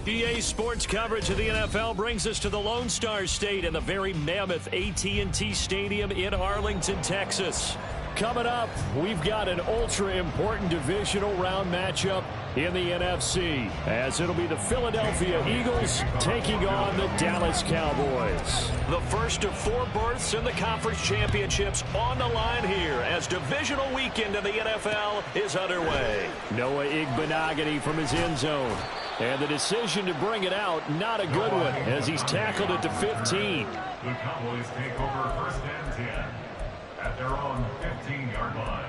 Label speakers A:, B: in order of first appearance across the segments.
A: EA Sports coverage of the NFL brings us to the Lone Star State and the very mammoth AT&T Stadium in Arlington, Texas. Coming up, we've got an ultra-important divisional round matchup in the NFC, as it'll be the Philadelphia Eagles taking on the Dallas Cowboys. The first of 4 berths in the conference championships on the line here as divisional weekend in the NFL is underway. Noah Igbenogany from his end zone. And the decision to bring it out, not a good one, as he's tackled it to 15.
B: The Cowboys take over first and 10 at their own 15-yard line.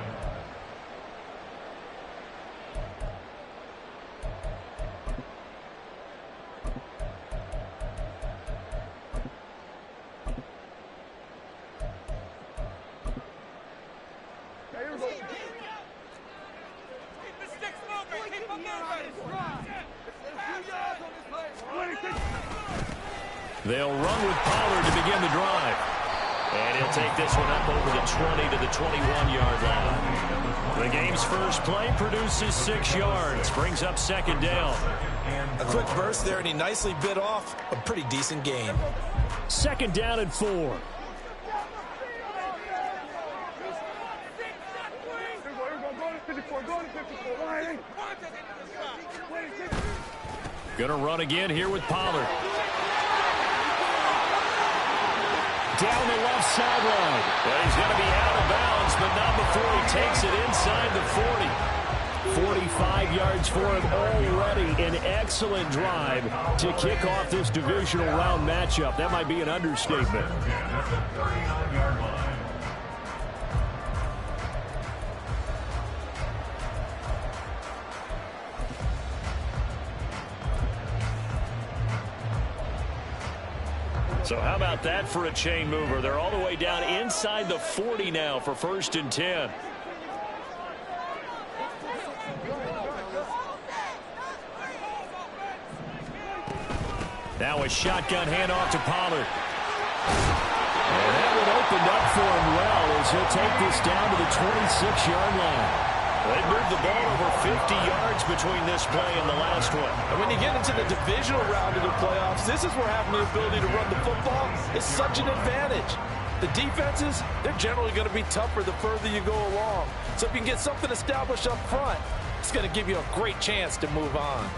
A: They'll run with Pollard to begin the drive. And he'll take this one up over the 20 to the 21-yard line. The game's first play produces 6 yards, brings up second down.
C: A quick burst there, and he nicely bit off a pretty decent gain.
A: Second down and 4. Gonna run again here with Pollard. Down the left sideline. But he's going to be out of bounds, but not before he takes it inside the 40. 45 yards for him already. An excellent drive to kick off this divisional round matchup. That might be an understatement. So how about that for a chain mover? They're all the way down inside the 40 now for first and 10. Now a shotgun handoff to Pollard. And that one opened up for him well as he'll take this down to the 26-yard line. They moved the ball over 50 yards between this play and the last one.
C: And when you get into the divisional round of the playoffs, this is where having the ability to run the football is such an advantage. The defenses, they're generally going to be tougher the further you go along. So if you can get something established up front, it's going to give you a great chance to move on.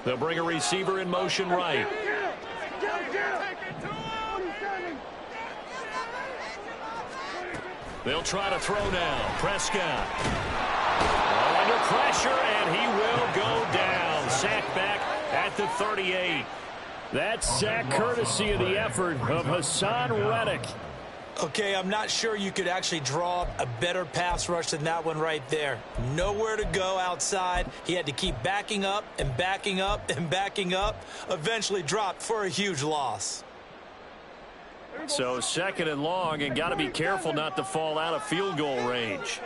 A: They'll bring a receiver in motion right. They'll try to throw now. Prescott. Under pressure, and he will go down. Sacked back at the 38. That's sack courtesy of the effort of Hassan Reddick.
C: Okay, I'm not sure you could actually draw up a better pass rush than that one right there. Nowhere to go outside. He had to keep backing up and backing up and backing up. Eventually dropped for a huge loss.
A: So second and long, and got to be careful not to fall out of field goal range.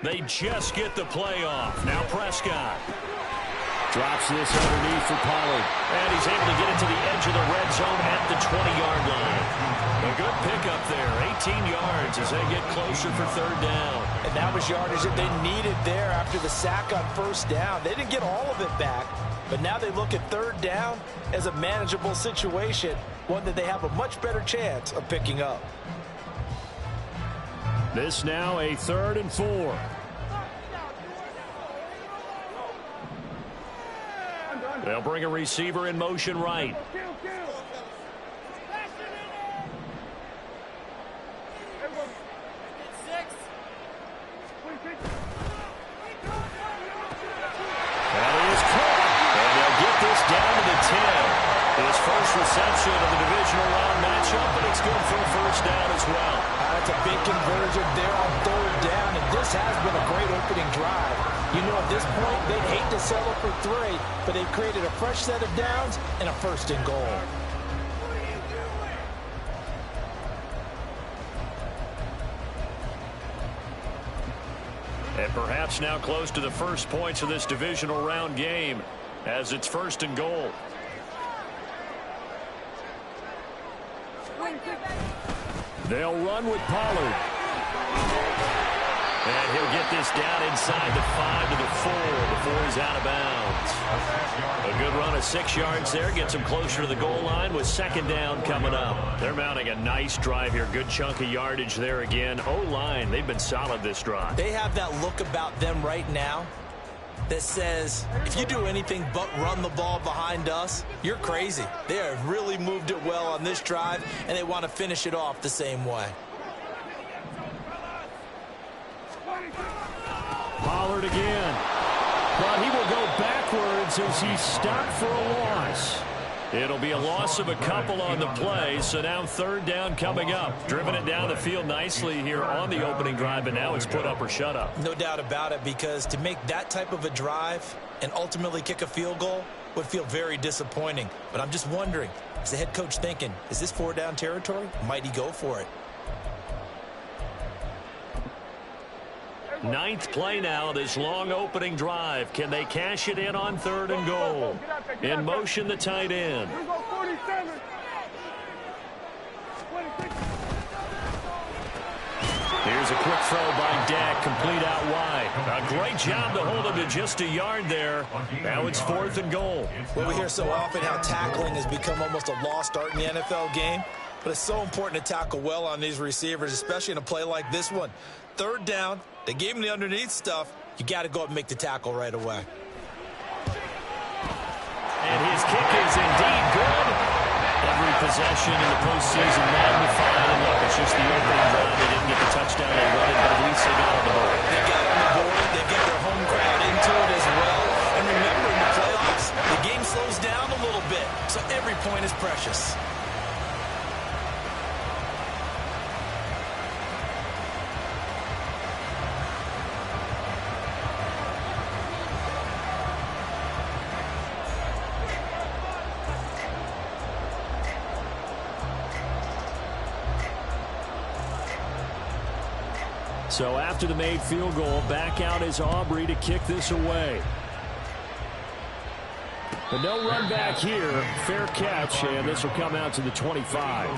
A: They just get the play off. Now Prescott. Drops this underneath for Pollard. And he's able to get it to the edge of the red zone at the 20-yard line. A good pickup there. 18 yards as they get closer for third down.
C: And that was yardage that they needed there after the sack on first down. They didn't get all of it back, but now they look at third down as a manageable situation, one that they have a much better chance of picking up.
A: This now a 3rd and 4. They'll bring a receiver in motion right. That is caught. And they'll get this down to the 10. His first reception of the divisional round matchup, but it's good for a first down as well.
C: That's a big conversion there on third down, and this has been a great opening drive. You know, at this point, they'd hate to settle for 3, but they've created a fresh set of downs and a first and goal.
A: And perhaps now close to the first points of this divisional round game as it's 1st and goal. They'll run with Pollard. And he'll get this down inside the 5 to the 4 before he's out of bounds. A good run of 6 yards there. Gets him closer to the goal line with 2nd down coming up. They're mounting a nice drive here. Good chunk of yardage there again. O-line, they've been solid this drive.
C: They have that look about them right now that says, if you do anything but run the ball behind us, you're crazy. They have really moved it well on this drive, and they want to finish it off the same way.
A: Pollard again. But he will go backwards as he's stopped for a loss. It'll be a loss of a couple on the play, so now 3rd down coming up. Driven it down the field nicely here on the opening drive, and now it's put up or shut up.
C: No doubt about it, because to make that type of a drive and ultimately kick a field goal would feel very disappointing. But I'm just wondering, is the head coach thinking, is this 4-down territory? Might he go for it?
A: 9th play now, this long opening drive. Can they cash it in on 3rd and goal? In motion, the tight end. Here's a quick throw by Dak, complete out wide. A great job to hold him to just a yard there. Now it's 4th and goal.
C: Well, we hear so often how tackling has become almost a lost art in the NFL game. But it's so important to tackle well on these receivers, especially in a play like this one. 3rd down, they gave him the underneath stuff. You got to go up and make the tackle right away.
A: And his kick is indeed good. Every possession in the postseason magnified. And look, it's just the opening drive. They didn't get the touchdown they wanted, but at least they got on the board.
C: They got on the board. They get their home crowd into it as well. And remember, in the playoffs, the game slows down a little bit, so every point is precious.
A: So after the made field goal, back out is Aubrey to kick this away. But no run back here. Fair catch, and this will come out to the 25.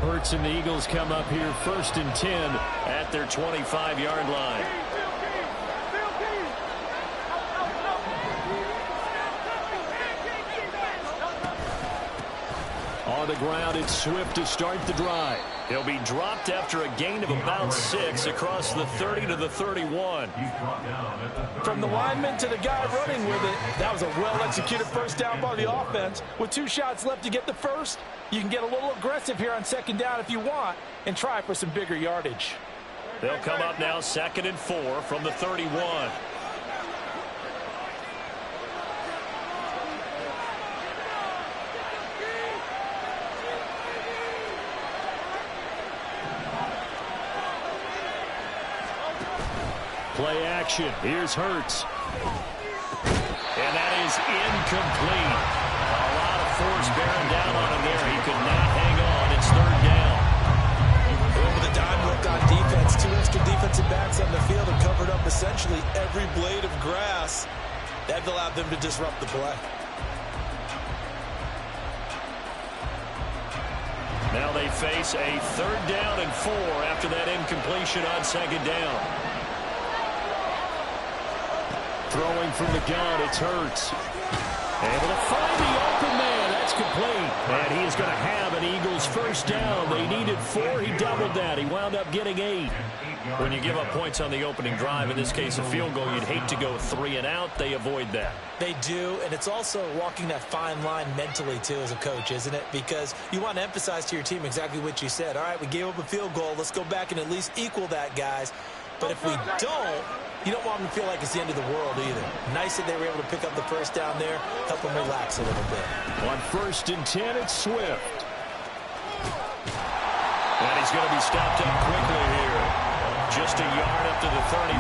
A: Hurts and the Eagles come up here 1st and 10 at their 25-yard line. On the ground, it's Swift to start the drive. He'll be dropped after a gain of about 6 across the 30 to the 31.
C: From the lineman to the guy running with it, that was a well-executed first down by the offense. With 2 shots left to get the first, you can get a little aggressive here on 2nd down if you want and try for some bigger yardage.
A: They'll come up now 2nd and 4 from the 31. Play action. Here's Hurts. And that is incomplete. A lot of force bearing down on him there. He could not hang on. It's 3rd down.
C: Over the dime look on defense. 2 extra defensive backs on the field have covered up essentially every blade of grass. That allowed them to disrupt the play.
A: Now they face a 3rd down and 4 after that incompletion on 2nd down. Throwing from the gun, it's Hurts. Able to find the open man. That's complete. And he is going to have an Eagles 1st down. They needed 4. He doubled that. He wound up getting 8. When you give up points on the opening drive, in this case a field goal, you'd hate to go 3 and out. They avoid that.
C: They do, and it's also walking that fine line mentally, too, as a coach, isn't it? Because you want to emphasize to your team exactly what you said. All right, we gave up a field goal. Let's go back and at least equal that, guys. But if we don't, you don't want them to feel like it's the end of the world either. Nice that they were able to pick up the first down there, help them relax a little bit.
A: On 1st and 10, it's Swift. And he's going to be stopped up quickly here. Just a yard up to the 39.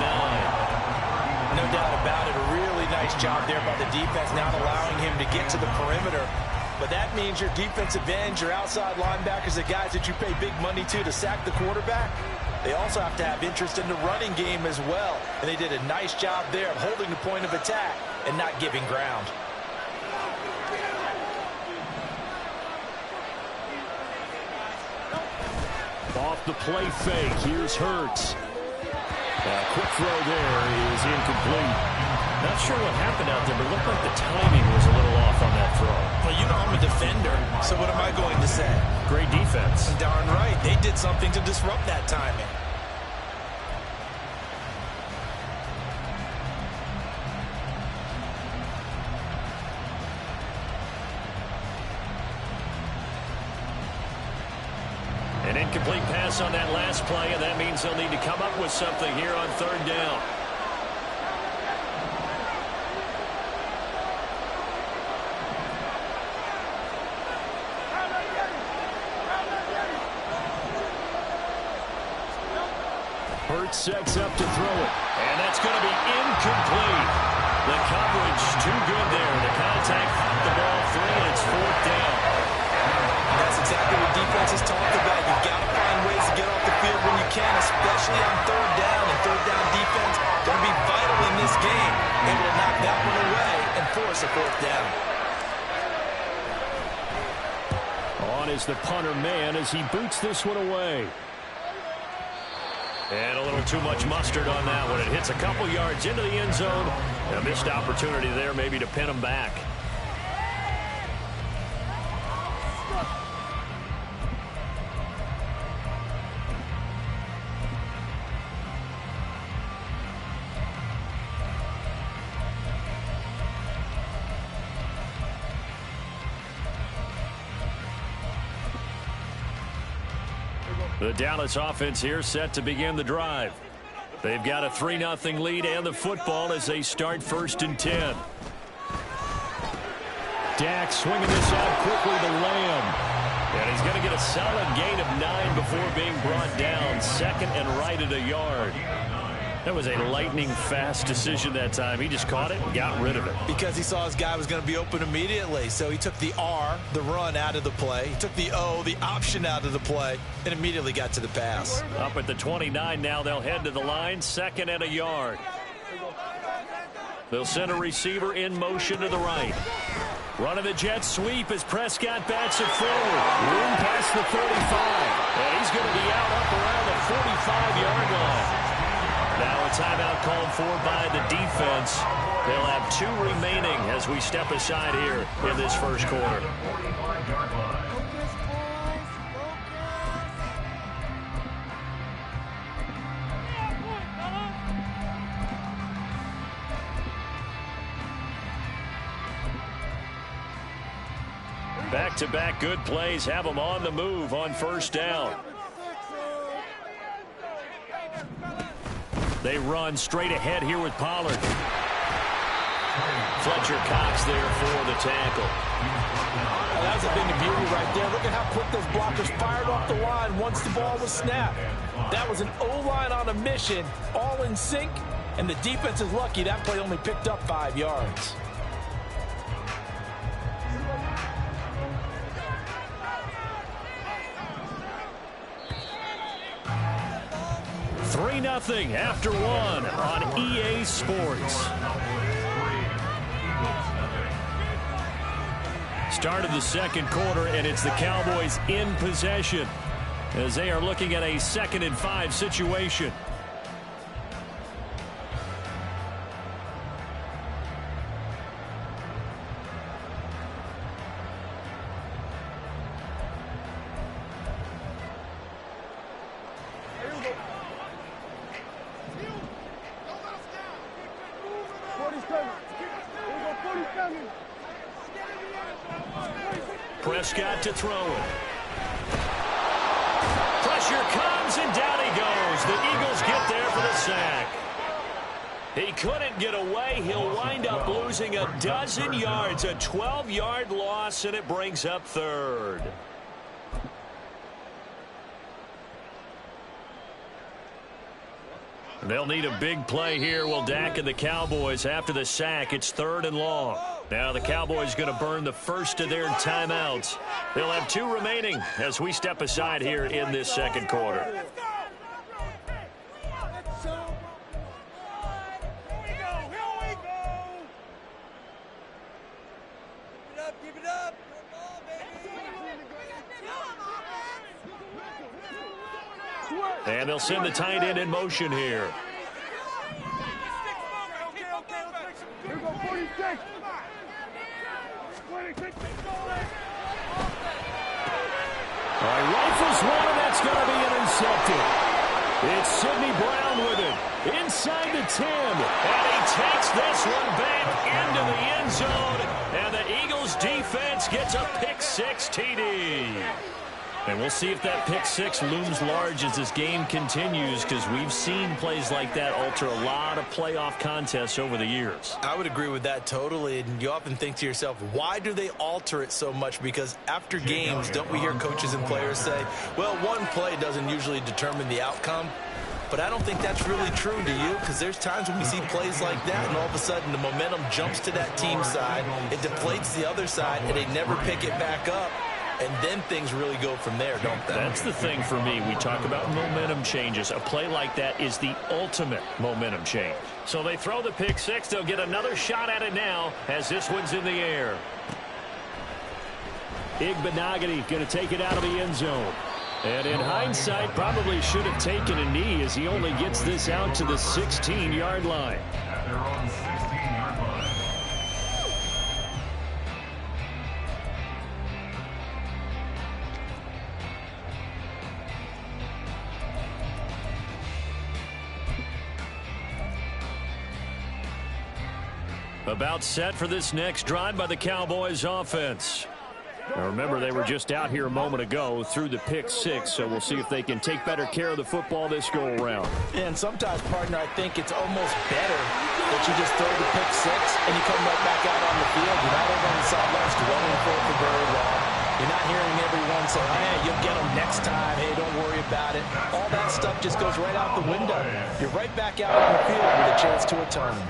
C: No doubt about it. A really nice job there by the defense, not allowing him to get to the perimeter. But that means your defensive ends, your outside linebackers, the guys that you pay big money to sack the quarterback, they also have to have interest in the running game as well. And they did a nice job there of holding the point of attack and not giving ground.
A: Off the play fake, here's Hurts. Quick throw there is incomplete. Not sure what happened out there, but it looked like the timing was a little off on that throw.
C: Well, you know I'm a defender, so what am I going to say?
A: Great defense.
C: Darn right. They did something to disrupt that timing.
A: An incomplete pass on that last play, and that means they'll need to come up with something here on 3rd down. Hurts sets up to throw it, and that's going to be incomplete. The coverage too good there. The contact, the ball free, and it's 4th down.
C: That's exactly what defenses talk about. You've got to find ways to get off the field when you can, especially on 3rd down. And 3rd down defense going to be vital in this game. Able to knock that one away and force a 4th down.
A: On is the punter man as he boots this one away. And a little too much mustard on that one. It hits a couple yards into the end zone. A missed opportunity there maybe to pin him back. The Dallas offense here set to begin the drive. They've got a 3-0 lead and the football as they start 1st and 10. Dak swinging this out quickly to Lamb. And he's going to get a solid gain of 9 before being brought down. 2nd and right at a yard. That was a lightning-fast decision that time. He just caught it and got rid of it.
C: Because he saw his guy was going to be open immediately. So he took the R, the run, out of the play. He took the O, the option, out of the play, and immediately got to the pass.
A: Up at the 29 now. They'll head to the line. 2nd and a yard. They'll send a receiver in motion to the right. Running the jet sweep as Prescott bats it forward. Room past the 35. And he's going to be out up around the 45-yard line. Now a timeout called for by the defense. They'll have 2 remaining as we step aside here in this first quarter. Back-to-back good plays have them on the move on first down. They run straight ahead here with Pollard. Fletcher Cox there for the tackle.
C: Well, that was a thing of beauty right there. Look at how quick those blockers fired off the line once the ball was snapped. That was an O-line on a mission, all in sync, and the defense is lucky that play only picked up 5 yards.
A: 3-0 after 1 on EA Sports. Start of the second quarter, and it's the Cowboys in possession as they are looking at a 2nd and 5 situation. Prescott to throw it. Pressure comes, and down he goes. The Eagles get there for the sack. He couldn't get away. He'll wind up losing a dozen yards, a 12-yard loss, and it brings up 3rd. They'll need a big play here. Will Dak and the Cowboys after the sack. It's 3rd and long. Now the Cowboys going to burn the first of their timeouts. They'll have 2 remaining as we step aside here in this second quarter. And they'll send the tight end in motion here.
D: Here we go, 46.
A: All right, rifles one, and that's going to be intercepted. It's Sidney Brown with it. Inside the 10. And he takes this one back into the end zone. And the Eagles defense gets a pick-6 TD. And we'll see if that pick-6 looms large as this game continues, because we've seen plays like that alter a lot of playoff contests over the years.
C: I would agree with that totally, and you often think to yourself, why do they alter it so much? Because after games, don't we hear coaches and players say, well, one play doesn't usually determine the outcome? But I don't think that's really true, do you? Because there's times when we see plays like that, and all of a sudden the momentum jumps to that team side, it deflates the other side, and they never pick it back up. And then things really go from there, don't they?
A: That's the thing for me. We talk about momentum changes. A play like that is the ultimate momentum change. So they throw the pick-6. They'll get another shot at it now as this one's in the air. Igbenogany going to take it out of the end zone. And in hindsight, probably should have taken a knee as he only gets this out to the 16-yard line.
B: At their own 16-yard line.
A: About set for this next drive by the Cowboys offense. Now remember, they were just out here a moment ago through the pick-6, so we'll see if they can take better care of the football this go-around.
C: And sometimes, partner, I think it's almost better that you just throw the pick-6 and you come right back out on the field. You're not over on the sidelines dwelling for it for very long. You're not hearing everyone say, hey, you'll get them next time. Hey, don't worry about it. All that stuff just goes right out the window. You're right back out on the field with a chance to atone.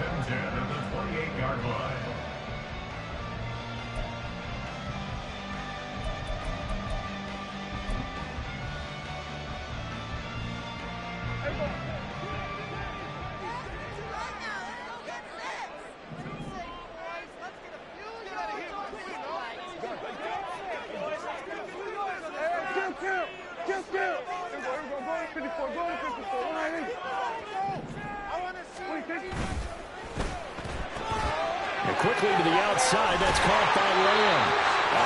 A: And quickly to the outside, that's caught by Lamb.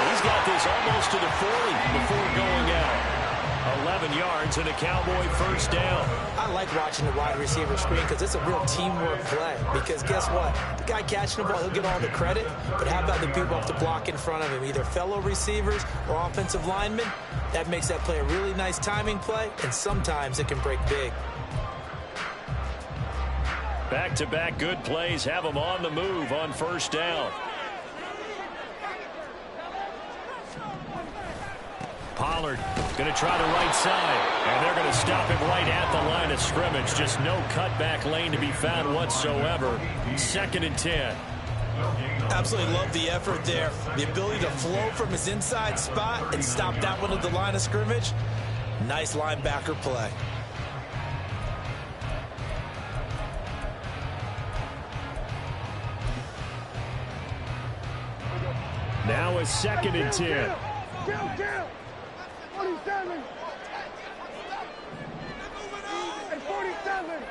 A: He's got this almost to the 40 before going out. 11 yards and a Cowboy first down.
E: I like watching the wide receiver screen because it's a real teamwork play. Because guess what? The guy catching the ball, he'll get all the credit. But how about the people up the block in front of him, either fellow receivers or offensive linemen? That makes that play a really nice timing play, and sometimes it can break big.
A: Back-to-back good plays have them on the move on first down. Pollard going to try the right side, and they're going to stop him right at the line of scrimmage. Just no cutback lane to be found whatsoever. 2nd and 10.
E: Absolutely love the effort there. The ability to flow from his inside spot and stop that one at the line of scrimmage. Nice linebacker play.
A: Now a 2nd and 10.
D: 47. And 47.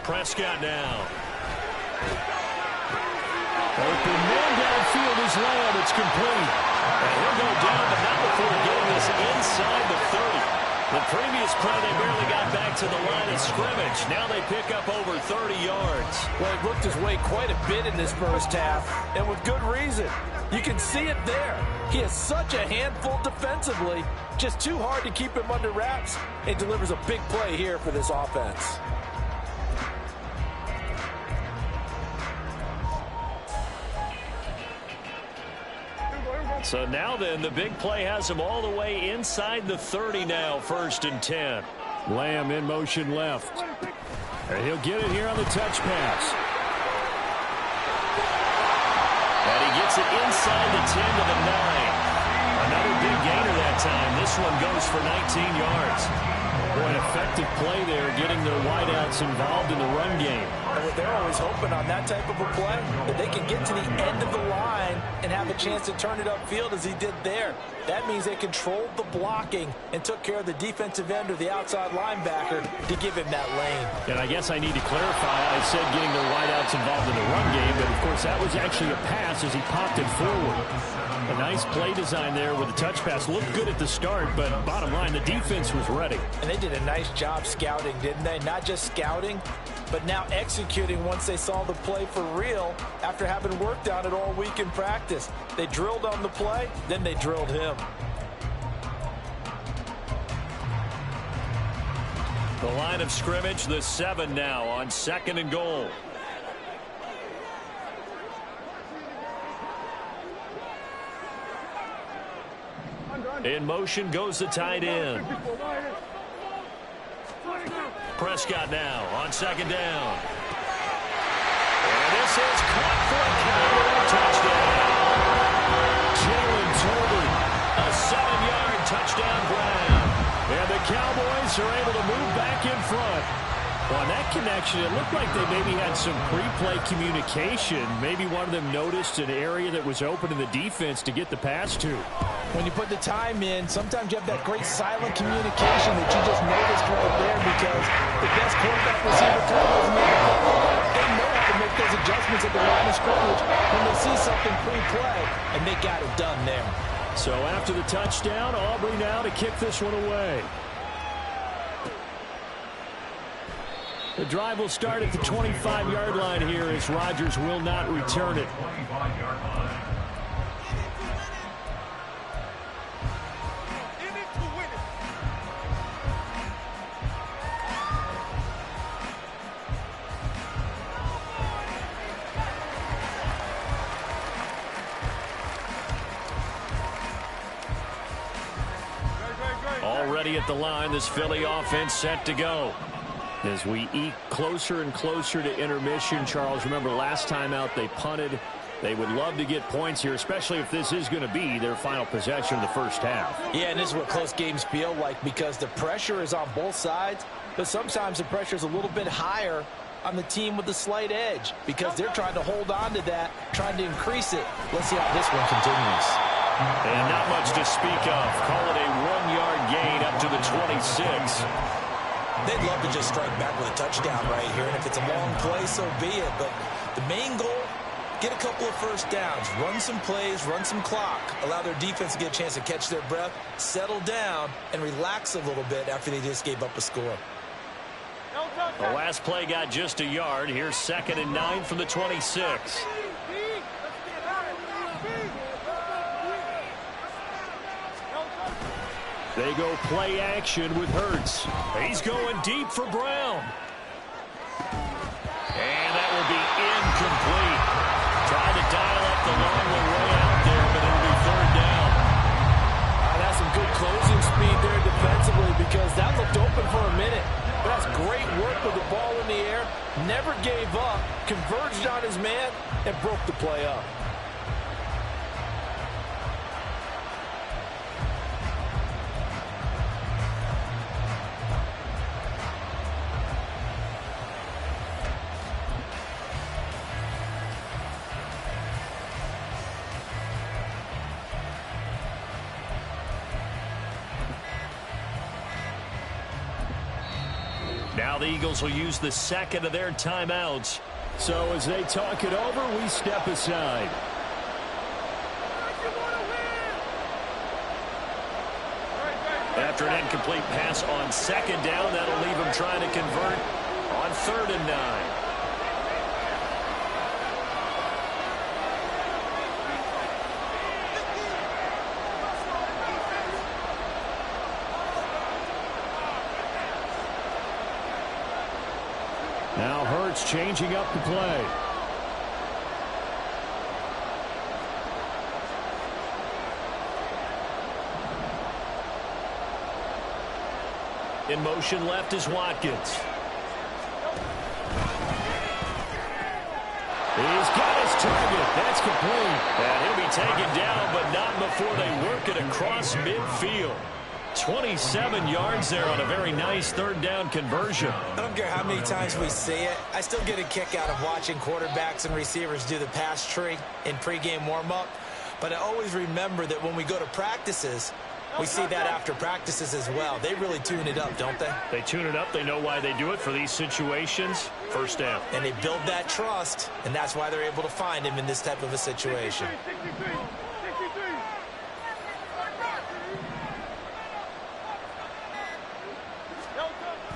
A: Prescott now. Open man downfield is Lamb. It's complete. And he'll go down, but not before getting this inside the 30. The previous play, they barely got back to the line of scrimmage. Now they pick up over 30 yards.
C: Well, he worked his way quite a bit in this first half, and with good reason. You can see it there. He has such a handful defensively. Just too hard to keep him under wraps, and delivers a big play here for this offense.
A: So now then, the big play has him all the way inside the 30 now, 1st and 10. Lamb in motion left. And he'll get it here on the touch pass. And he gets it inside the 10 to the 9. Another big gainer that time. This one goes for 19 yards. Boy, an effective play there, getting their wideouts involved in the run game.
E: And what they're always hoping on that type of a play, that they can get to the end of the line and have a chance to turn it upfield as he did there. That means they controlled the blocking and took care of the defensive end or the outside linebacker to give him that lane.
A: And I guess I need to clarify, I said getting their wideouts involved in the run game, but of course that was actually a pass as he popped it forward. A nice play design there with the touch pass. Looked good at the start, but bottom line, the defense was ready.
E: And they did a nice job scouting, didn't they? Not just scouting, but now executing once they saw the play for real after having worked on it all week in practice. They drilled on the play, then they drilled him.
A: The line of scrimmage, the 7 now on 2nd and goal. In motion goes the tight end. Prescott now on 2nd down. And this is caught for a Cowboy touchdown. Jalen Tolbert, a 7-yard touchdown grab. And the Cowboys are able to move back in front. On that connection, it looked like they maybe had some pre-play communication. Maybe one of them noticed an area that was open in the defense to get the pass to.
E: When you put the time in, sometimes you have that great silent communication that you just noticed right there because the best quarterback receiver combos in the NFL, they know how to make those adjustments at the line of scrimmage when they see something pre-play, and they got it done there.
A: So after the touchdown, Aubrey now to kick this one away. The drive will start at the 25-yard line here as Rodgers will not return it.
B: 25-yard line.
A: Already at the line, this Philly offense set to go. As we eke closer and closer to intermission, Charles, remember last time out they punted. They would love to get points here, especially if this is going to be their final possession of the first half.
E: Yeah, and this is what close games feel like because the pressure is on both sides, but sometimes the pressure is a little bit higher on the team with the slight edge because they're trying to hold on to that, trying to increase it. Let's see how this one continues.
A: And not much to speak of. Call it a 1-yard gain up to the 26.
E: They'd love to just strike back with a touchdown right here, and if it's a long play, so be it. But the main goal, get a couple of first downs, run some plays, run some clock, allow their defense to get a chance to catch their breath, settle down, and relax a little bit after they just gave up a score.
A: The last play got just a yard. Here's 2nd and 9 from the 26. They go play action with Hurts. He's going deep for Brown. And that will be incomplete. Trying to dial up the long way out there, but it'll be 3rd down.
C: That's some good closing speed there defensively because that looked open for a minute. But that's great work with the ball in the air. Never gave up, converged on his man, and broke the play up.
A: Now the Eagles will use the 2nd of their timeouts. So as they talk it over, we step aside. After an incomplete pass on 2nd down, that'll leave him trying to convert on 3rd and 9. Now Hurts changing up the play. In motion left is Watkins. He's got his target. That's complete. And he'll be taken down, but not before they work it across midfield. 27 yards there on a very nice 3rd down conversion.
E: I don't care how many times we see it. I still get a kick out of watching quarterbacks and receivers do the pass tree in pregame warm-up. But I always remember that when we go to practices, we see that after practices as well. They really tune it up, don't they?
A: They tune it up. They know why they do it for these situations. 1st down.
E: And they build that trust, and that's why they're able to find him in this type of a situation.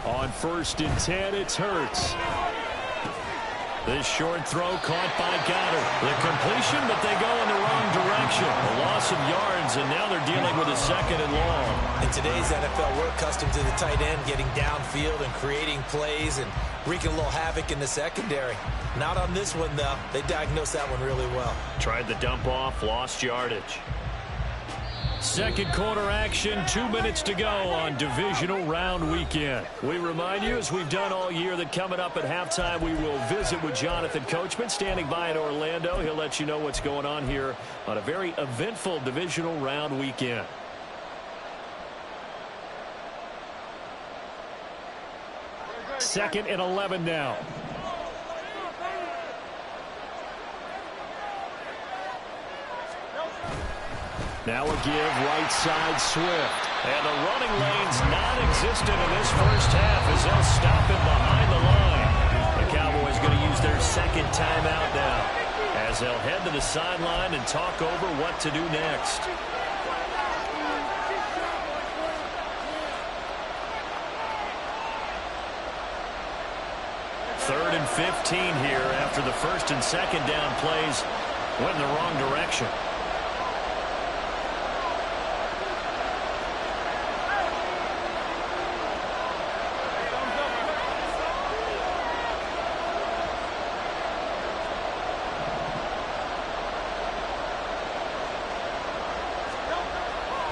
A: On 1st and 10, it's Hurts. This short throw caught by Goddard. The completion, but they go in the wrong direction. A loss of yards, and now they're dealing with a 2nd and long.
E: In today's NFL, we're accustomed to the tight end getting downfield and creating plays and wreaking a little havoc in the secondary. Not on this one, though. They diagnosed that one really well.
A: Tried the dump off, lost yardage. 2nd quarter action, 2 minutes to go on divisional round weekend. We remind you, as we've done all year, that coming up at halftime, we will visit with Jonathan Coachman, standing by in Orlando. He'll let you know what's going on here on a very eventful divisional round weekend. Second and 11 now. Now a give right side Swift. And the running lane's non-existent in this first half as they'll stop him behind the line. The Cowboys going to use their 2nd timeout now as they'll head to the sideline and talk over what to do next. Third and 15 here after the 1st and 2nd down plays went in the wrong direction.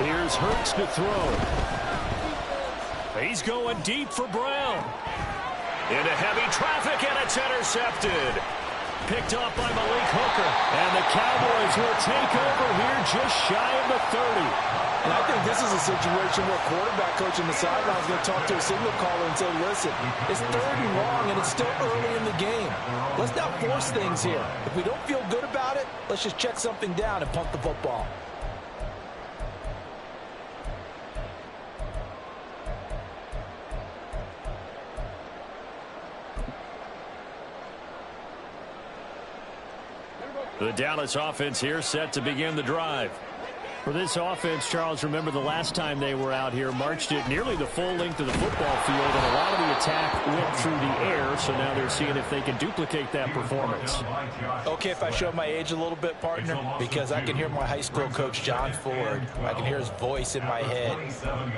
A: Here's Hurts to throw. He's going deep for Brown. Into heavy traffic, and it's intercepted. Picked off by Malik Hooker. And the Cowboys will take over here just shy of the 30.
C: And I think this is a situation where quarterback coach in the sideline is going to talk to a signal caller and say, listen, it's 3rd and long, and it's still early in the game. Let's not force things here. If we don't feel good about it, let's just check something down and punt the football.
A: The Dallas offense here set to begin the drive.
F: For this offense, Charles, remember the last time they were out here, marched it nearly the full length of the football field, and a lot of the attack went through the air, so now they're seeing if they can duplicate that performance.
C: Okay, if I show my age a little bit, partner, because I can hear my high school coach, John Ford. I can hear his voice in my head.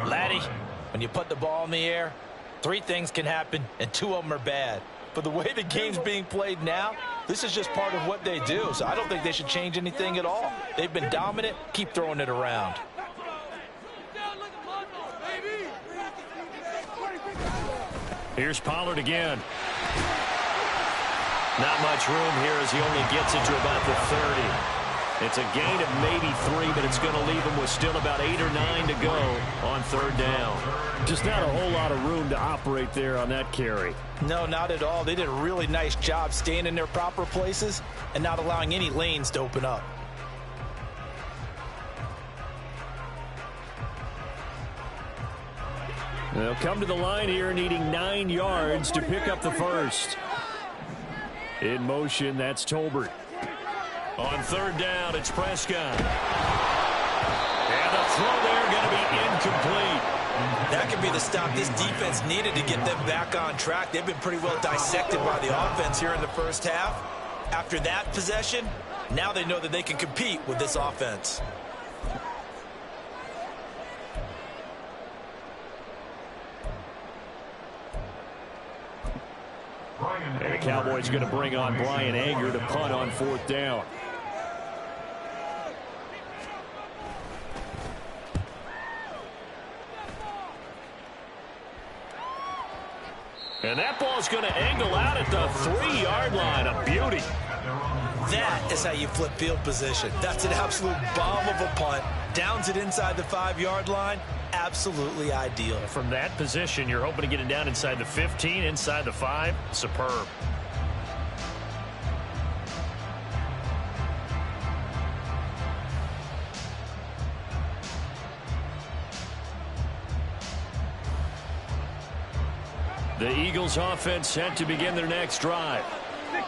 C: Laddie, when you put the ball in the air, 3 things can happen, and 2 of them are bad. But the way the game's being played now, this is just part of what they do. So I don't think they should change anything at all. They've been dominant. Keep throwing it around.
A: Here's Pollard again. Not much room here as he only gets it to about the 30. It's a gain of maybe 3, but it's going to leave him with still about 8 or 9 to go on 3rd down.
F: Just not a whole lot of room to operate there on that carry.
C: No, not at all. They did a really nice job staying in their proper places and not allowing any lanes to open up.
F: They'll come to the line here needing 9 yards to pick up the first. In motion, that's Tolbert.
A: On 3rd down, it's Prescott. And the throw there going to be incomplete.
E: That could be the stop this defense needed to get them back on track. They've been pretty well dissected by the offense here in the first half. After that possession, now they know that they can compete with this offense.
F: And the Cowboys going to bring on Brian Anger to punt on 4th down.
A: And that ball's going to angle out at the 3-yard line. A beauty.
E: That is how you flip field position. That's an absolute bomb of a punt. Downs it inside the 5-yard line. Absolutely ideal.
A: From that position, you're hoping to get it down inside the 15, inside the 5. Superb. The Eagles offense set to begin their next drive.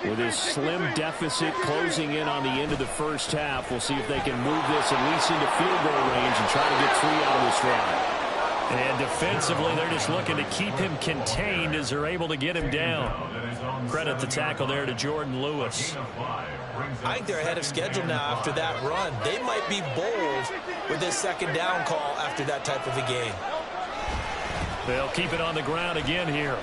F: With his slim deficit closing in on the end of the first half, we'll see if they can move this at least into field goal range and try to get 3 out of this drive.
A: And defensively, they're just looking to keep him contained as they're able to get him down. Credit the tackle there to Jordan Lewis.
E: I think they're ahead of schedule now after that run. They might be bold with this 2nd down call after that type of a game.
A: They'll keep it on the ground again here.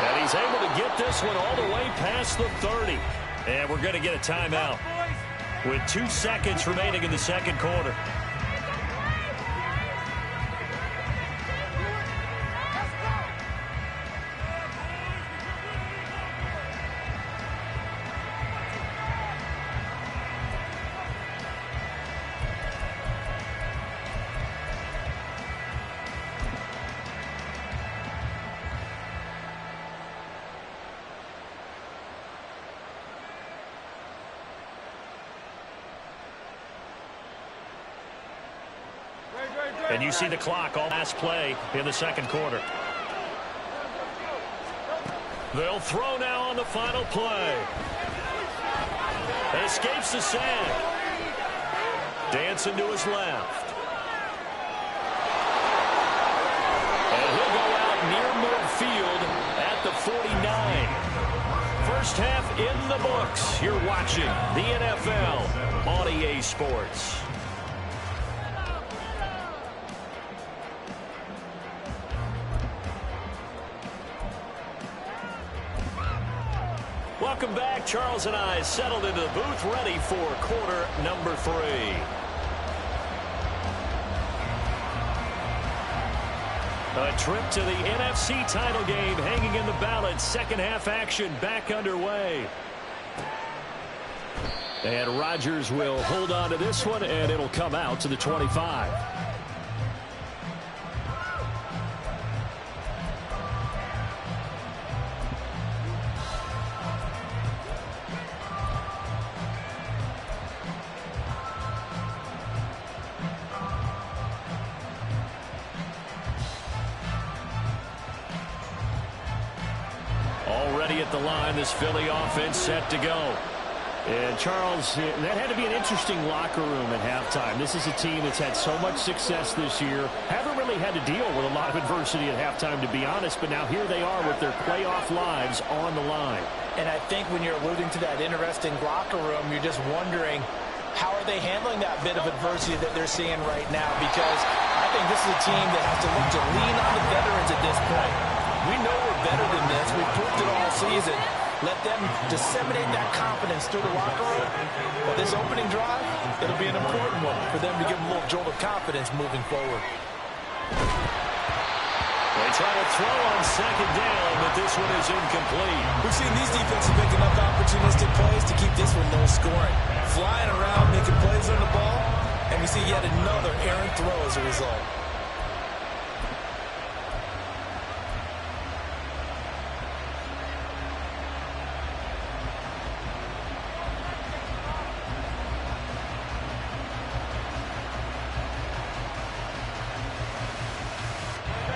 A: And he's able to get this one all the way past the 30. And we're going to get a timeout with 2 seconds remaining in the 2nd quarter. And you see the clock all last play in the 2nd quarter. They'll throw now on the final play. Escapes the sack. Dancing to his left. And he'll go out near midfield at the 49. First half in the books. You're watching the NFL on EA Sports. Welcome back. Charles and I settled into the booth, ready for quarter number 3. A trip to the NFC title game hanging in the balance. 2nd half action back underway. And Rodgers will hold on to this one, and it'll come out to the 25. Already at the line, this Philly offense set to go.
F: And, Charles, that had to be an interesting locker room at halftime. This is a team that's had so much success this year. Haven't really had to deal with a lot of adversity at halftime, to be honest. But now here they are with their playoff lives on the line.
E: And I think when you're alluding to that interesting locker room, you're just wondering, how are they handling that bit of adversity that they're seeing right now? Because I think this is a team that has to look to lean on the veterans at this point. We know we're better than this. We've proved it all season. Let them disseminate that confidence through the locker room. But this opening drive, it'll be an important one for them to give them a little jolt of confidence moving forward.
A: They try to throw on second down, but this one is incomplete.
E: We've seen these defenses make enough opportunistic plays to keep this one low scoring. Flying around, making plays on the ball, and we see yet another errant throw as a result.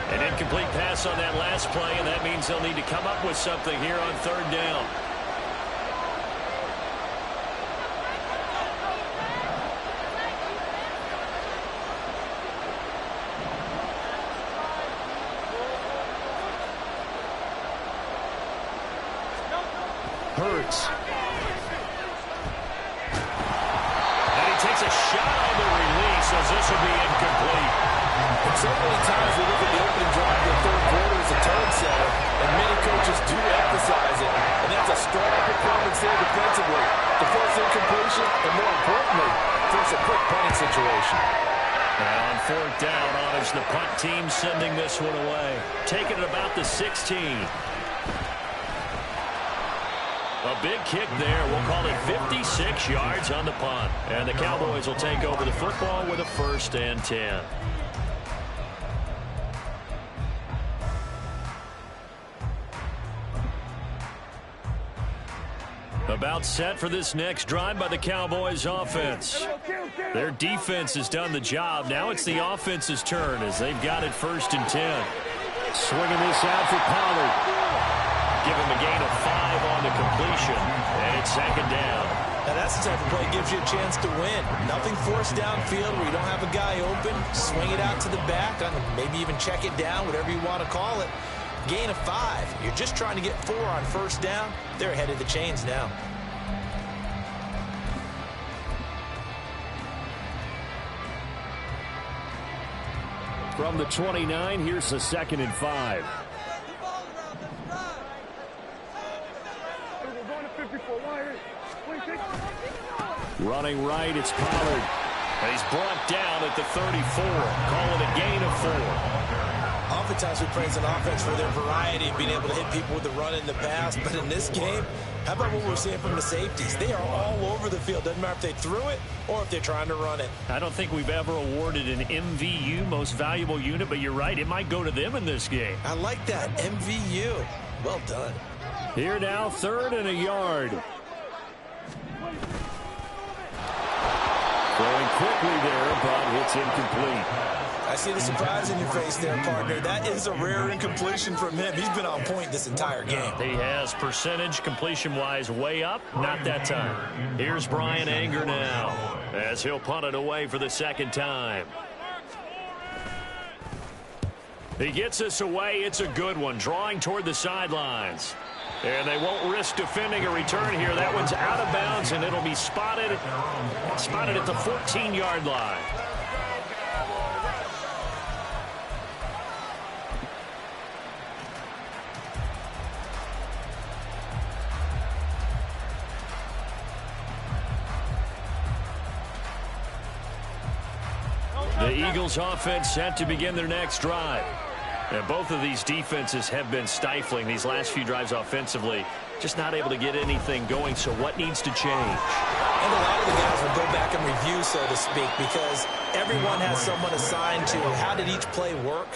A: An incomplete pass on that last play, and that means they'll need to come up with something here on third down.
F: Hurts.
A: And he takes a shot on the release as this will be incomplete.
C: And so many times we look at the opening drive of the third quarter as a turn setter, and many coaches do emphasize it. And that's a strong performance there defensively to force incompletion, and more importantly, force a quick punting situation.
A: Now on fourth down, honors the punt team, sending this one away. Taking it about the 16. A big kick there. We'll call it 56 yards on the punt. And the Cowboys will take over the football with a 1st and 10. About set for this next drive by the Cowboys offense. Their defense has done the job. Now it's the offense's turn as they've got it 1st and 10.
F: Swinging this out for Pollard.
A: Give him a gain of 5 on the completion, and it's 2nd down.
E: Now that's the type of play that gives you a chance to win. Nothing forced downfield where you don't have a guy open. Swing it out to the back, maybe even check it down, whatever you want to call it. Gain of 5. You're just trying to get 4 on 1st down. They're ahead of the chains now.
F: From the 29, here's the 2nd and 5. Running right, it's Pollard.
A: And he's brought down at the 34. Call it a gain of 4.
E: Oftentimes we praise an offense for their variety of being able to hit people with the run in the pass. But in this game, how about what we're seeing from the safeties? They are all over the field. Doesn't matter if they threw it or if they're trying to run it.
F: I don't think we've ever awarded an MVU, most valuable unit, but you're right, it might go to them in this game.
E: I like that, MVU. Well done.
F: Here now, 3rd and a yard. Throwing quickly there, but it's incomplete.
E: I see the surprise in your face there, partner. That is a rare incompletion from him. He's been on point this entire game.
A: He has percentage completion-wise way up. Not that time. Here's Brian Anger now as he'll punt it away for the 2nd time. He gets us away. It's a good one. Drawing toward the sidelines. And they won't risk defending a return here. That one's out of bounds, and it'll be spotted at the 14-yard line. The Eagles offense set to begin their next drive. And both of these defenses have been stifling these last few drives offensively. Just not able to get anything going, so what needs to change?
E: And a lot of the guys will go back and review, so to speak, because everyone has someone assigned to how did each play work.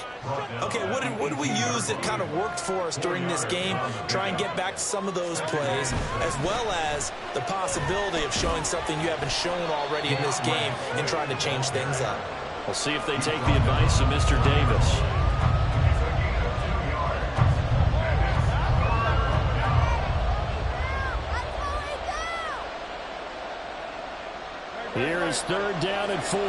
E: Okay, what did we use that kind of worked for us during this game? Try and get back to some of those plays, as well as the possibility of showing something you haven't shown already in this game and trying to change things up.
A: We'll see if they take the advice of Mr. Davis. Here is 3rd down and 4.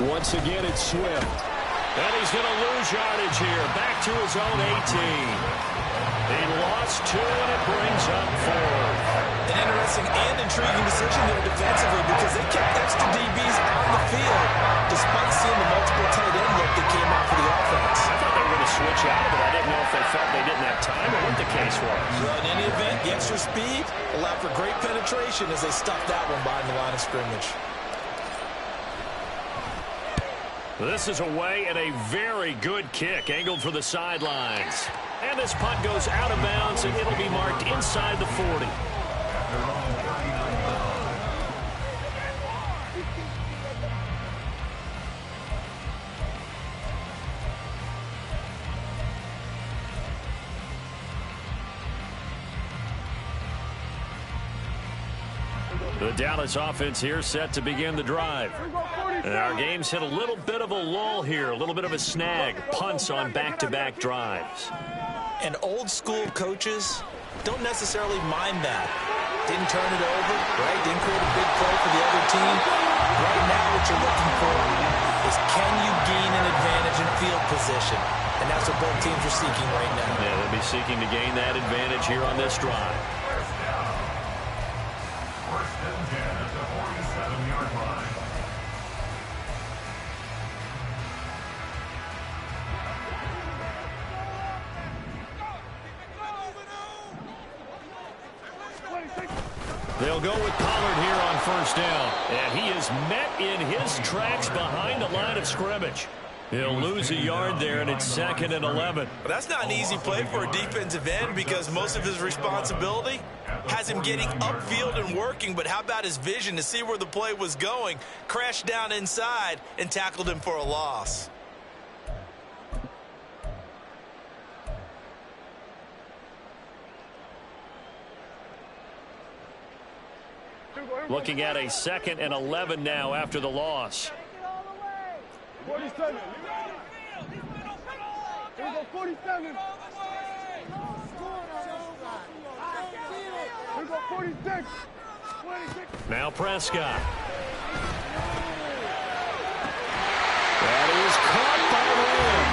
A: Once again, it's Swift. And he's going to lose yardage here. Back to his own 18. He lost 2, and it brings up 4.
E: An interesting and intriguing decision there defensively because they kept extra DBs on the field despite seeing the multiple tight end look that came out for the offense.
A: I thought they were going to switch out of it. I didn't know if they felt they didn't have time or what the case was.
E: Well, in any event, the extra speed allowed for great penetration as they stuffed that one behind the line of scrimmage.
A: This is away and a very good kick angled for the sidelines. And this punt goes out of bounds, and it'll be marked inside the 40. The Dallas offense here set to begin the drive. And our game's hit a little bit of a lull here, a little bit of a snag. Punts on back-to-back drives.
E: And old-school coaches don't necessarily mind that. Didn't turn it over, right? Didn't create a big play for the other team. Right now what you're looking for is can you gain an advantage in field position? And that's what both teams are seeking right now.
A: Yeah, they'll be seeking to gain that advantage here on this drive.
B: First and 10 at the 47-yard line.
A: They'll go with Pollard here on 1st down. And he is met in his tracks behind the line of scrimmage. He'll lose a yard there, and it's 2nd and 11.
E: But that's not an easy play for a defensive end because most of his responsibility has him getting upfield and working. But how about his vision to see where the play was going, crashed down inside, and tackled him for a loss.
A: Looking at a 2nd and 11 now after the loss.
D: 47. Here we go, 47. Here we go, 46. 26.
A: Now Prescott. That is caught by Lamb.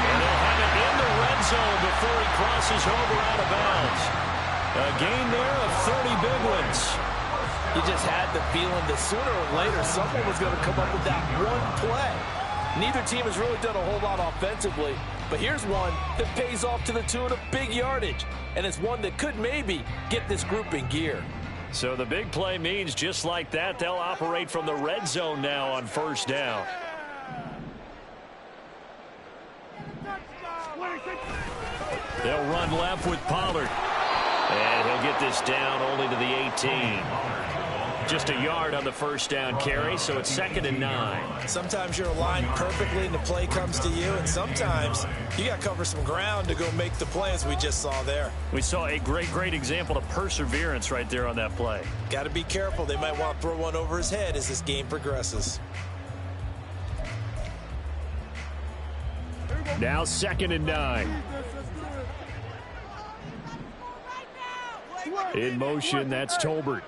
A: And they'll have it in the red zone before he crosses over out of bounds. A gain there of 30 big ones.
C: You just had the feeling that sooner or later someone was going to come up with that one play. Neither team has really done a whole lot offensively, but here's one that pays off to the tune of big yardage, and it's one that could maybe get this group in gear.
A: So the big play means just like that, they'll operate from the red zone now on 1st down. They'll run left with Pollard. And he'll get this down only to the 18. Just a yard on the 1st down carry, so it's 2nd and 9.
E: Sometimes you're aligned perfectly and the play comes to you, and sometimes you got to cover some ground to go make the play, as we just saw there.
A: We saw a great example of perseverance right there on that play.
E: Got to be careful. They might want to throw one over his head as this game progresses.
A: Now 2nd and 9. In motion, that's Tolbert.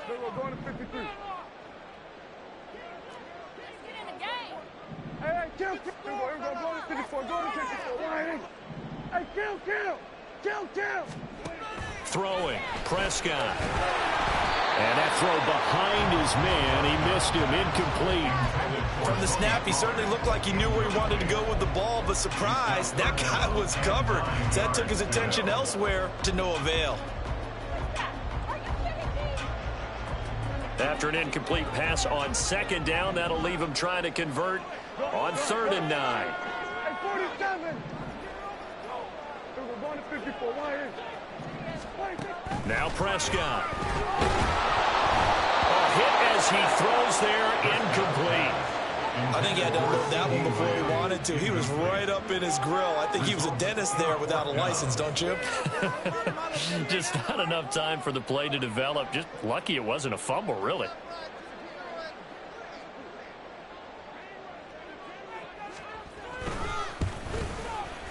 D: We're going to 53. Hey, kill. We're going to 54. Go to 54. Hey, kill.
A: Throwing, Prescott. And that throw behind his man. He missed him, incomplete.
E: From the snap, he certainly looked like he knew where he wanted to go with the ball, but surprise, that guy was covered. So that took his attention elsewhere to no avail.
A: After an incomplete pass on 2nd down, that'll leave him trying to convert on 3rd and 9.
D: Hey, 47. We're going to 54.
A: Now Prescott. A hit as he throws there, incomplete.
C: I think he had to unload that one before he wanted to. He was right up in his grill. I think he was a dentist there without a license, don't you?
A: Just not enough time for the play to develop. Just lucky it wasn't a fumble, really.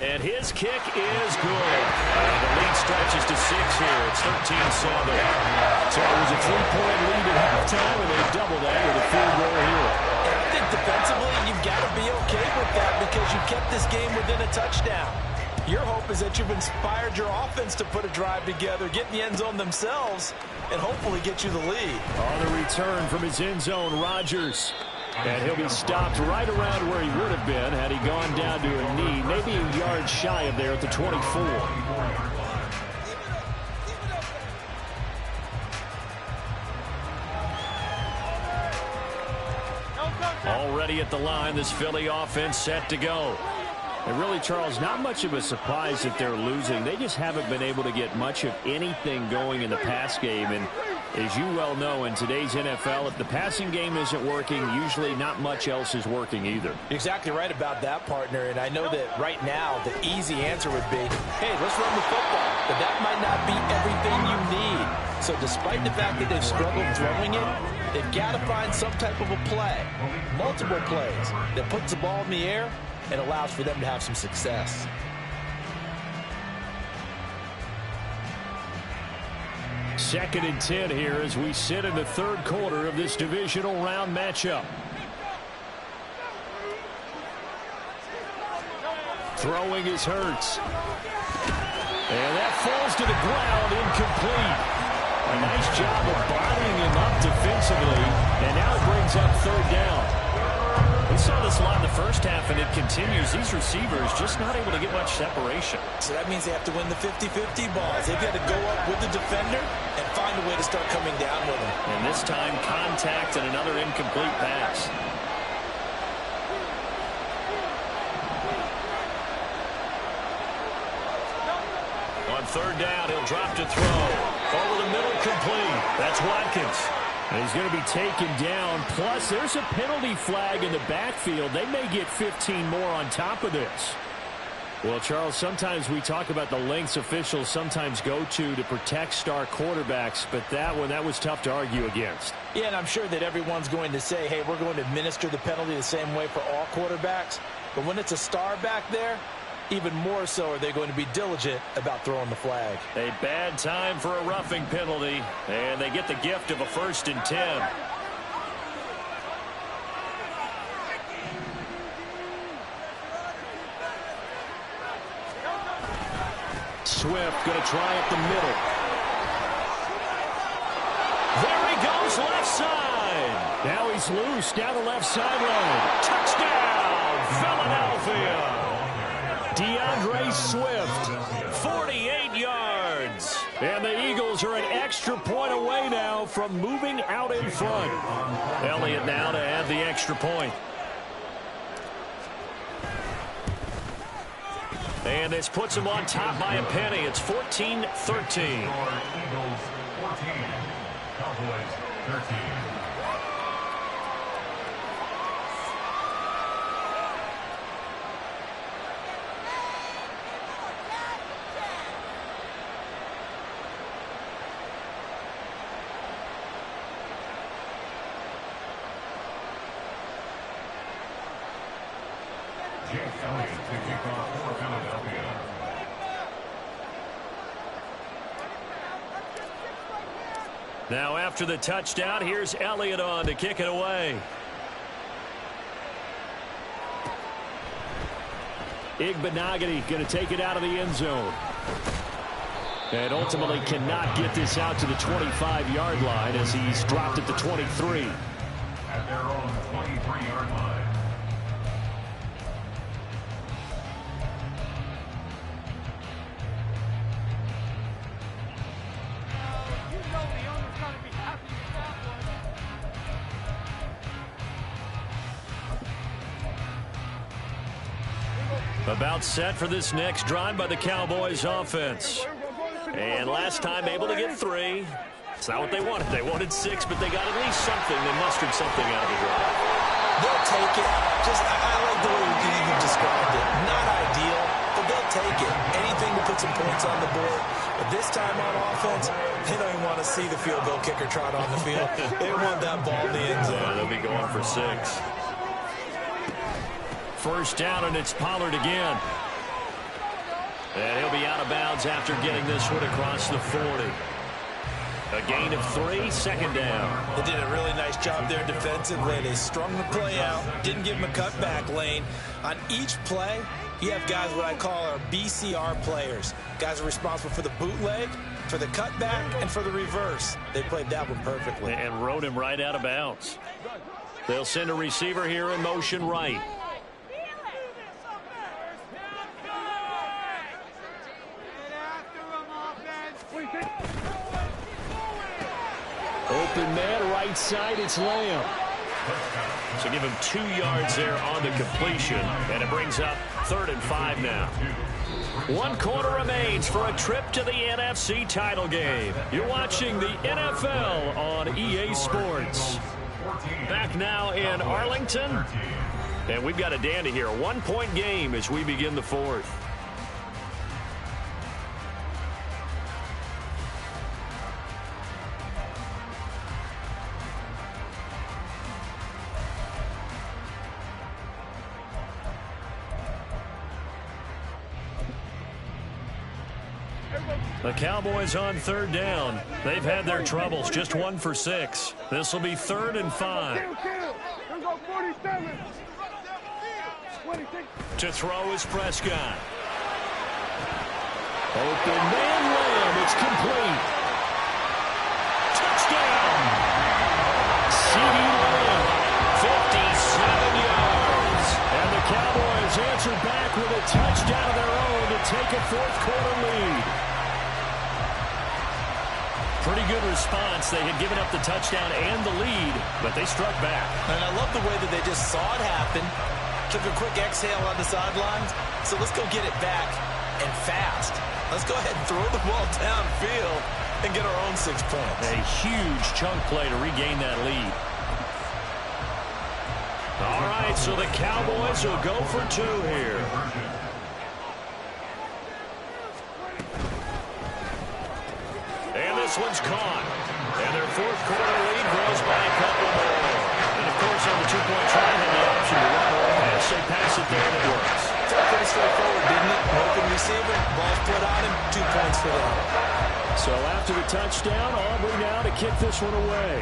A: And his kick is good. And the lead stretches to 6 here. It's 13-7.
F: So it was a 3-point lead at halftime, and they double that with a field goal here.
C: And I think defensively, you've got to be okay with that because you kept this game within a touchdown. Your hope is that you've inspired your offense to put a drive together, get in the end zone themselves, and hopefully get you the lead.
F: On the return from his end zone, Rodgers. And he'll be stopped right around where he would have been had he gone down to a knee, maybe a yard shy of there at the 24.
A: Already at the line, this Philly offense set to go.
F: And really, Charles, not much of a surprise that they're losing. They just haven't been able to get much of anything going in the pass game. And as you well know, in today's NFL, if the passing game isn't working, usually not much else is working either.
C: You're exactly right about that, partner. And I know that right now the easy answer would be, hey, let's run the football. But that might not be everything you need. So despite the fact that they've struggled throwing it, they've got to find some type of a play, multiple plays, that puts the ball in the air and allows for them to have some success.
F: Second and 10 here as we sit in the third quarter of this divisional round matchup. Throwing is Hurts. And that falls to the ground, incomplete. A nice job of bodying him up defensively, and now it brings up third down.
A: We saw this a lot in the first half, and it continues. These receivers just not able to get much separation.
C: So that means they have to win the 50-50 balls. They've got to go up with the defender and find a way to start coming down with him.
A: And this time, contact and another incomplete pass. On third down, he'll drop to throw. Over the middle, complete. That's Watkins.
F: And he's going to be taken down. Plus, there's a penalty flag in the backfield. They may get 15 more on top of this. Well, Charles, sometimes we talk about the lengths officials sometimes go to protect star quarterbacks, but that was tough to argue against.
C: Yeah, and I'm sure that everyone's going to say, hey, we're going to administer the penalty the same way for all quarterbacks. But when it's a star back there, even more so are they going to be diligent about throwing the flag.
A: A bad time for a roughing penalty, and they get the gift of a 1st and 10.
F: Swift going to try up the middle.
A: There he goes, left side.
F: Now he's loose down the left sideline.
A: Touchdown, Philadelphia.
F: DeAndre Swift.
A: 48 yards.
F: And the Eagles are an extra point away now from moving out in front.
A: Elliott now to add the extra point. And this puts him on top by a penny. It's 14-13.
B: Eagles 14, Cowboys 13. Elliott to kick off for Philadelphia.
A: Now after the touchdown, here's Elliott on to kick it away.
F: Igbenogany going to take it out of the end zone. And ultimately cannot get this out to the 25-yard line as he's dropped at the 23.
B: At their own 23-yard line.
A: About set for this next drive by the Cowboys offense. And last time able to get 3. It's not what they wanted. They wanted 6, but they got at least something. They mustered something out of the drive.
E: They'll take it. I like the way you described it. Not ideal, but they'll take it. Anything to put some points on the board. But this time on offense, they don't even want to see the field goal kicker trot on the field. They want that ball in the end zone.
A: Yeah, they'll be going for 6. First down, and it's Pollard again. And he'll be out of bounds after getting this one across the 40. A gain of 3, second down.
E: They did a really nice job there defensively. They strung the play out, didn't give him a cutback lane. On each play, you have guys what I call our BCR players. Guys are responsible for the bootleg, for the cutback, and for the reverse. They played that one perfectly.
A: And rode him right out of bounds. They'll send a receiver here in motion right. Open man, right side, it's Lamb. So give him 2 yards there on the completion, and it brings up 3rd and 5 now. 1 quarter remains for a trip to the NFC title game. You're watching the NFL on EA Sports. Back now in Arlington, and we've got a dandy here. A 1-point game as we begin the 4th. The Cowboys on 3rd down. They've had their troubles, just 1 for 6. This will be 3rd and 5. To throw is Prescott. Open man, Lamb. It's complete. Touchdown. C.D. Lamb, 57 yards. And the Cowboys answer back with a touchdown of their own to take a 4th quarter lead. Pretty good response. They had given up the touchdown and the lead, but they struck back.
E: And I love the way that they just saw it happen, took a quick exhale on the sidelines. So let's go get it back, and fast. Let's go ahead and throw the ball downfield and get our own 6 points.
A: A huge chunk play to regain that lead. All right, so the Cowboys will go for 2 here. And this one's caught. And their 4th quarter lead grows by a couple more. And, of course, on the 2-point try, they had the option to run or pass. They pass it there, and it works.
E: Pretty straightforward, didn't it? Open receiver, ball's put on him, 2 points for them.
A: So after the touchdown, Aubrey now to kick this one away.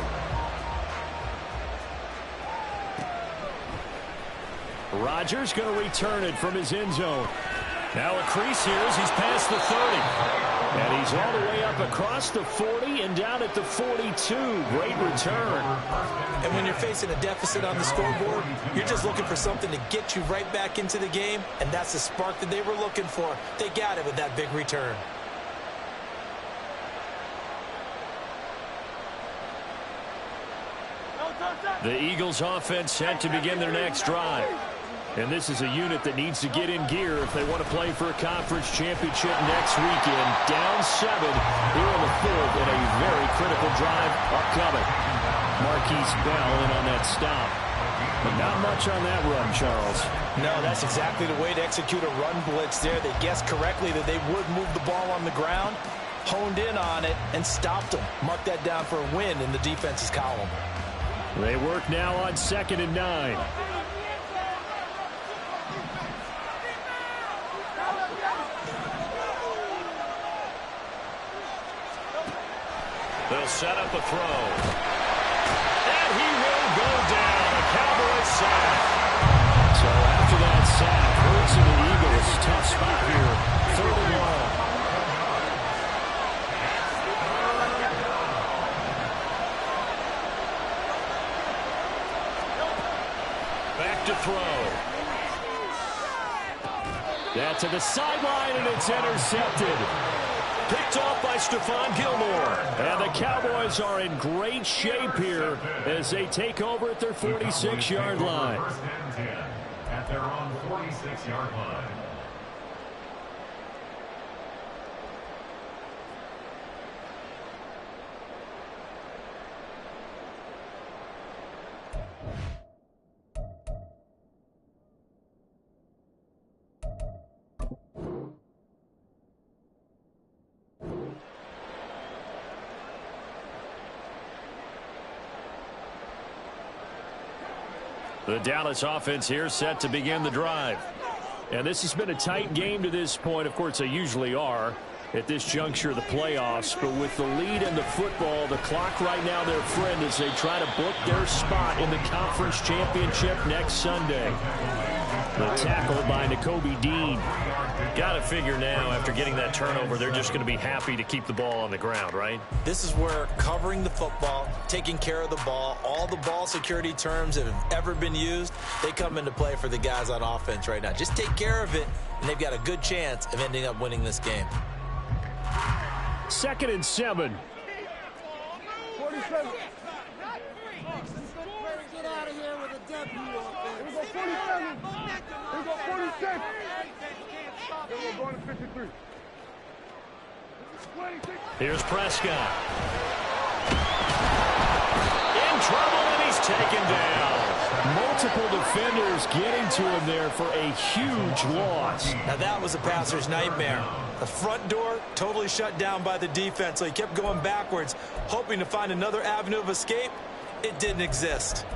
A: Rodgers going to return it from his end zone. Now a crease here as he's past the 30. And he's all the way up across the 40 and down at the 42. Great return.
E: And when you're facing a deficit on the scoreboard, you're just looking for something to get you right back into the game, and that's the spark that they were looking for. They got it with that big return.
A: The Eagles offense set to begin their next drive. And this is a unit that needs to get in gear if they want to play for a conference championship next weekend. Down 7 here in the 4th, and a very critical drive upcoming. Marquise Bell in on that stop. But not much on that run, Charles.
E: No, that's exactly the way to execute a run blitz there. They guessed correctly that they would move the ball on the ground, honed in on it, and stopped them. Mark that down for a win in the defense's column.
A: They work now on 2nd and 9. They'll set up a throw. And he will go down. A Cowboys sack. So after that sack, hurts the Eagles. Tough spot here. 3rd and long. Back to throw. That to the sideline, and it's intercepted. Picked off by Stephon Gilmore. And the Cowboys are in great shape here as they take over at their 46-yard line.
B: First and 10 at their own 46-yard line.
A: The Dallas offense here set to begin the drive.
F: And this has been a tight game to this point. Of course, they usually are at this juncture of the playoffs. But with the lead in the football, the clock right now their friend as they try to book their spot in the conference championship next Sunday. The tackle by Nakobe Dean.
A: Got to figure now, after getting that turnover, they're just going to be happy to keep the ball on the ground, right?
E: This is where covering the football, taking care of the ball, all the ball security terms that have ever been used, they come into play for the guys on offense right now. Just take care of it, and they've got a good chance of ending up winning this game.
F: 2nd and 7.
D: 47. Get out of here with a W. Here we go, 47. Here we go, 46. Then we're going to 53. 26.
A: Here's Prescott. In trouble, and he's taken down.
F: Multiple defenders getting to him there for a huge loss.
E: Now that was a passer's nightmare. The front door totally shut down by the defense, so he kept going backwards, hoping to find another avenue of escape. It didn't exist.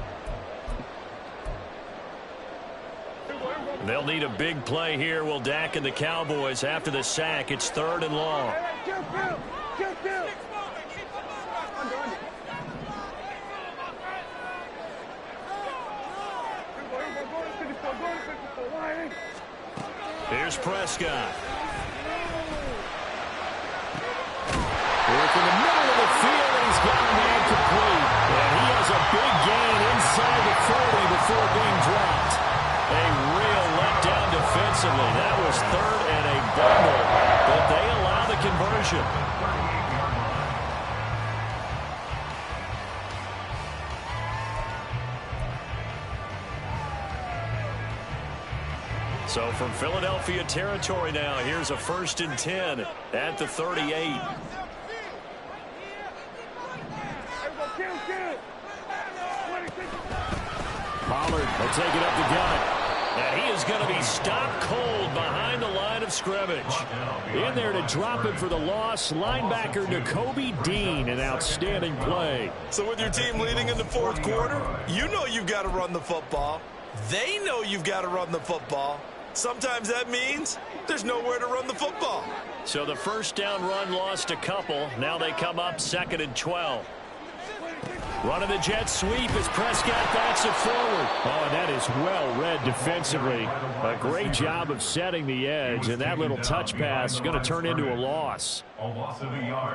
A: They'll need a big play here, will Dak and the Cowboys. After the sack, it's 3rd and long. Here's Prescott.
F: Work in the middle of the field, and he's got a man complete. And he has a big gain inside the 40 before being dropped.
A: A real letdown defensively. That was 3rd and a bumble, but they allow the conversion. So from Philadelphia territory now, here's a 1st and 10 at the 38.
F: Pollard will take it up the gut.
A: And he is going to be stopped cold behind the line of scrimmage.
F: In there to drop it for the loss, linebacker Nakobe Dean, an outstanding play.
E: So with your team leading in the 4th quarter, you know you've got to run the football. They know you've got to run the football. Sometimes that means there's nowhere to run the football.
A: So the 1st down run lost a couple. Now they come up 2nd and 12. Running the jet sweep as Prescott backs it forward.
F: Oh, and that is well read defensively. A great job of setting the edge, and that little touch pass is going to turn into a loss. Well,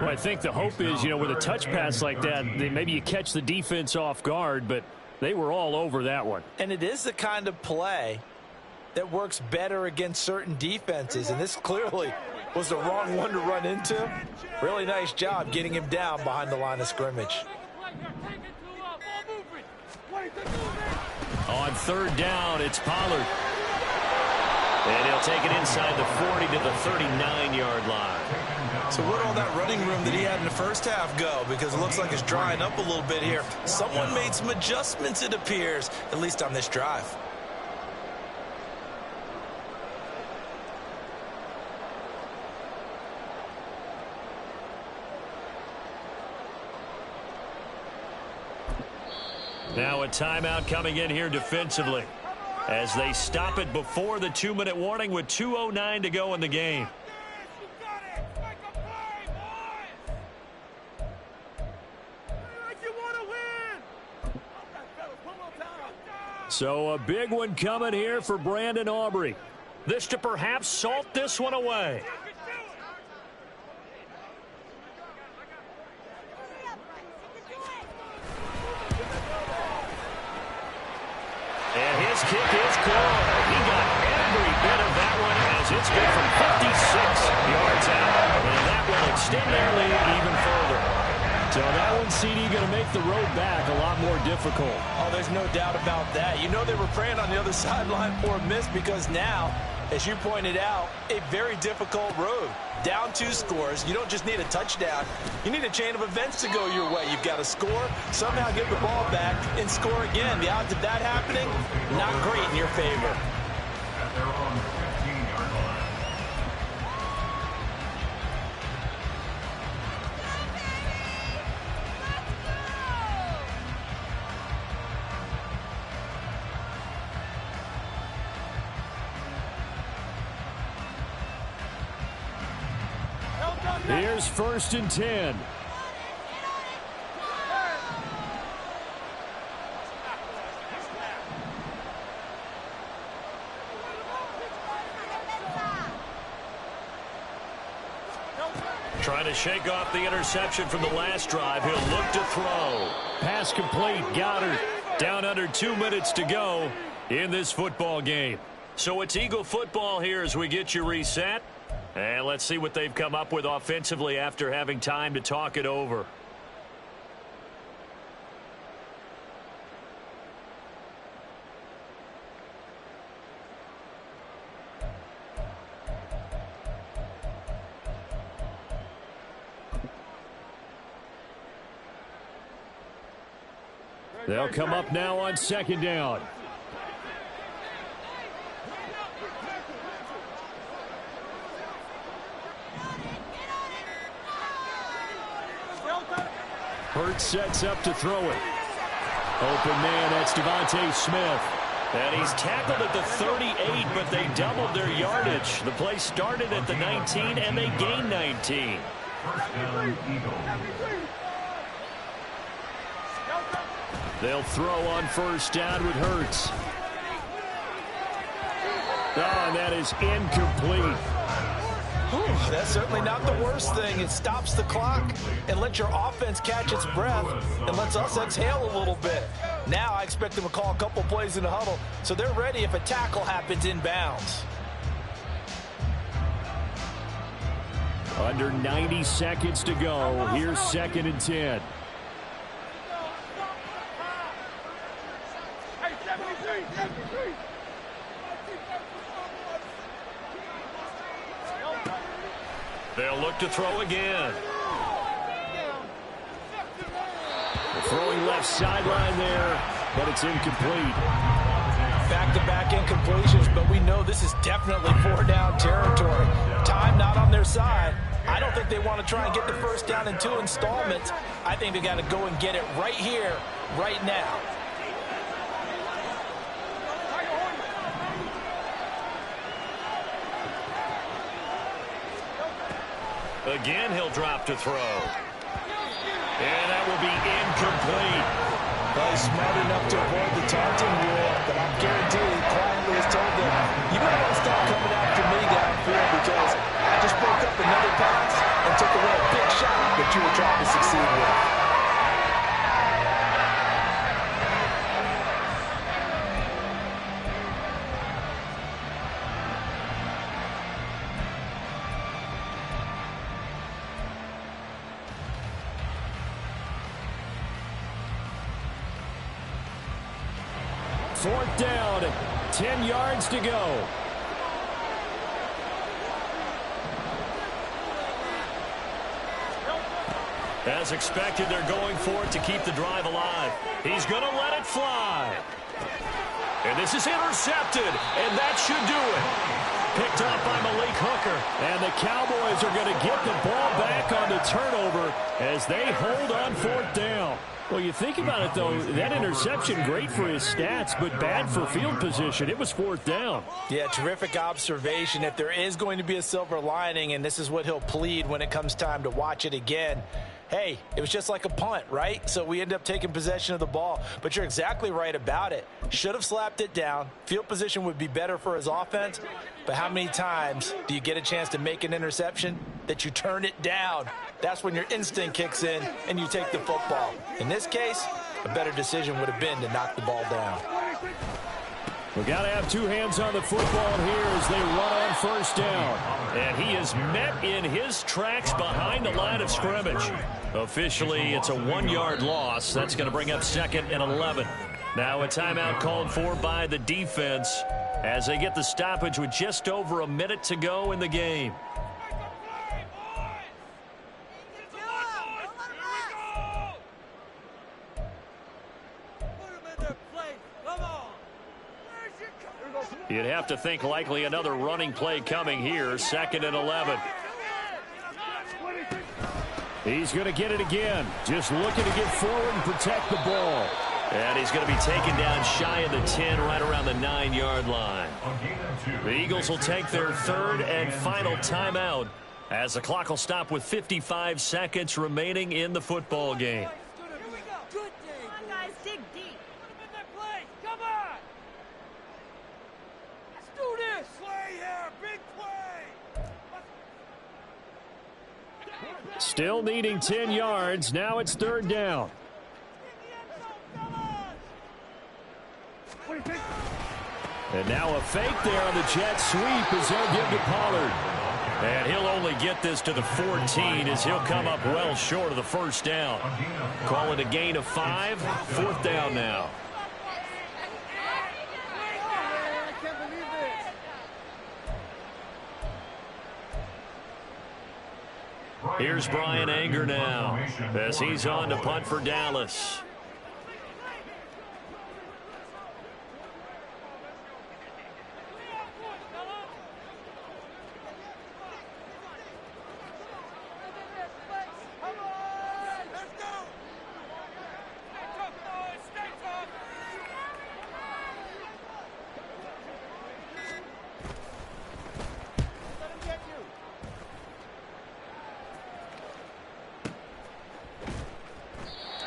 F: I think the hope is, with a touch pass like that, maybe you catch the defense off guard, but they were all over that one.
E: And it is the kind of play that works better against certain defenses, and this clearly was the wrong one to run into. Really nice job getting him down behind the line of scrimmage.
A: On 3rd down, it's Pollard. And he'll take it inside the 40 to the 39-yard line.
E: So where'd all that running room that he had in the 1st half go? Because it looks like it's drying up a little bit here. Someone made some adjustments, it appears, at least on this drive.
A: Now a timeout coming in here defensively as they stop it before the 2-minute warning with 2:09 to go in the game.
F: So a big one coming here for Brandon Aubrey.
A: This to perhaps salt this one away. And his kick is good. He got every bit of that one as it's good from 56 yards out. And that will extend their lead even further.
F: So that one, CD, going to make the road back a lot more difficult.
E: Oh, there's no doubt about that. You know they were praying on the other sideline for a miss because now, as you pointed out, a very difficult road. Down 2 scores. You don't just need a touchdown. You need a chain of events to go your way. You've got to score, somehow get the ball back, and score again. The odds of that happening, not great in your favor.
B: At their own 15-yard line.
A: Here's 1st and 10. Trying to shake off the interception from the last drive. He'll look to throw. Pass complete. Goddard down under 2 minutes to go in this football game. So it's Eagle football here as we get you reset. And let's see what they've come up with offensively after having time to talk it over. They'll come up now on 2nd down. Hurts sets up to throw it. Open man, that's Devontae Smith. And he's tackled at the 38, but they doubled their yardage. The play started at the 19, and they gained 19.
B: First down, Eagles.
A: They'll throw on 1st down with Hurts. Oh, and that is incomplete.
C: Whew, that's certainly not the worst thing. It stops the clock and lets your offense catch its breath and lets us exhale a little bit. Now I expect them to call a couple plays in the huddle so they're ready if a tackle happens inbounds.
A: Under 90 seconds to go. Here's 2nd and 10. They'll look to throw again. Throwing left sideline there, but it's incomplete.
C: Back-to-back incompletions, but we know this is definitely 4-down territory. Time not on their side. I don't think they want to try and get the 1st down in 2 installments. I think they got to go and get it right here, right now.
A: Again, he'll drop to throw. And that will be incomplete.
C: Well, he's smart enough to avoid the taunting rule, but I'm guaranteed quietly has told them, you better not stop coming after me downfield because I just broke up another pass and took away a big shot that you were trying to succeed with.
A: Fourth down, 10 yards to go. As expected, they're going for it to keep the drive alive. He's going to let it fly. And this is intercepted, and that should do it. Picked up by Malik Hooker. And the Cowboys are going to get the ball back on the turnover as they hold on 4th down. Well, you think about it, though, that interception, great for his stats, but bad for field position. It was 4th down.
C: Yeah, terrific observation. If there is going to be a silver lining, and this is what he'll plead when it comes time to watch it again, hey, it was just like a punt, right? So we end up taking possession of the ball. But you're exactly right about it. Should have slapped it down. Field position would be better for his offense. But how many times do you get a chance to make an interception that you turn it down? That's when your instinct kicks in and you take the football. In this case, a better decision would have been to knock the ball down.
A: We've got to have 2 hands on the football here as they run on 1st down. And he is met in his tracks behind the line of scrimmage. Officially, it's a 1-yard loss. That's going to bring up 2nd and 11. Now a timeout called for by the defense as they get the stoppage with just over a minute to go in the game. You'd have to think likely another running play coming here. 2nd and 11. He's going to get it again. Just looking to get forward and protect the ball. And he's going to be taken down shy of the 10, right around the 9-yard line. The Eagles will take their 3rd and final timeout As the clock will stop with 55 seconds remaining in the football game. Still needing 10 yards. Now it's third down. And now a fake there on the jet sweep as they'll give to Pollard. And he'll only get this to the 14 as he'll come up well short of the first down. Call it a gain of 5. Fourth down now. Here's Brian Anger now as he's on to punt for Dallas.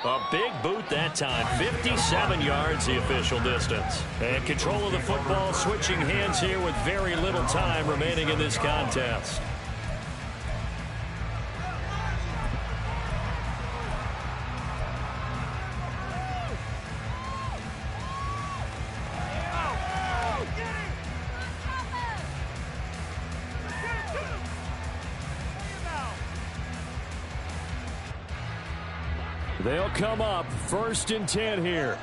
A: A big boot that time. 57 yards the official distance. And control of the football switching hands here with very little time remaining in this contest. They'll come up 1st and 10 here.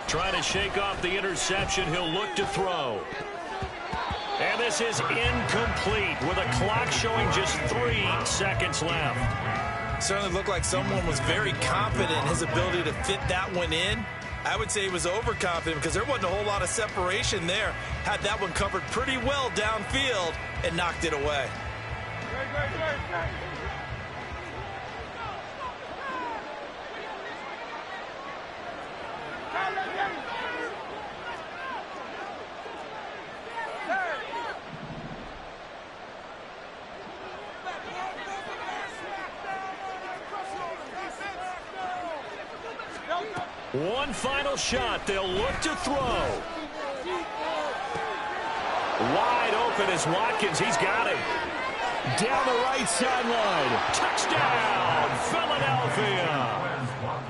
A: Trying to shake off the interception. He'll look to throw. And this is incomplete with a clock showing just 3 seconds left.
C: Certainly looked like someone was very confident in his ability to fit that one in. I would say he was overconfident because there wasn't a whole lot of separation there. Had that one covered pretty well downfield and knocked it away.
A: One final shot. They'll look to throw. Wide open is Watkins. He's got him. Down the right sideline. Touchdown, Philadelphia.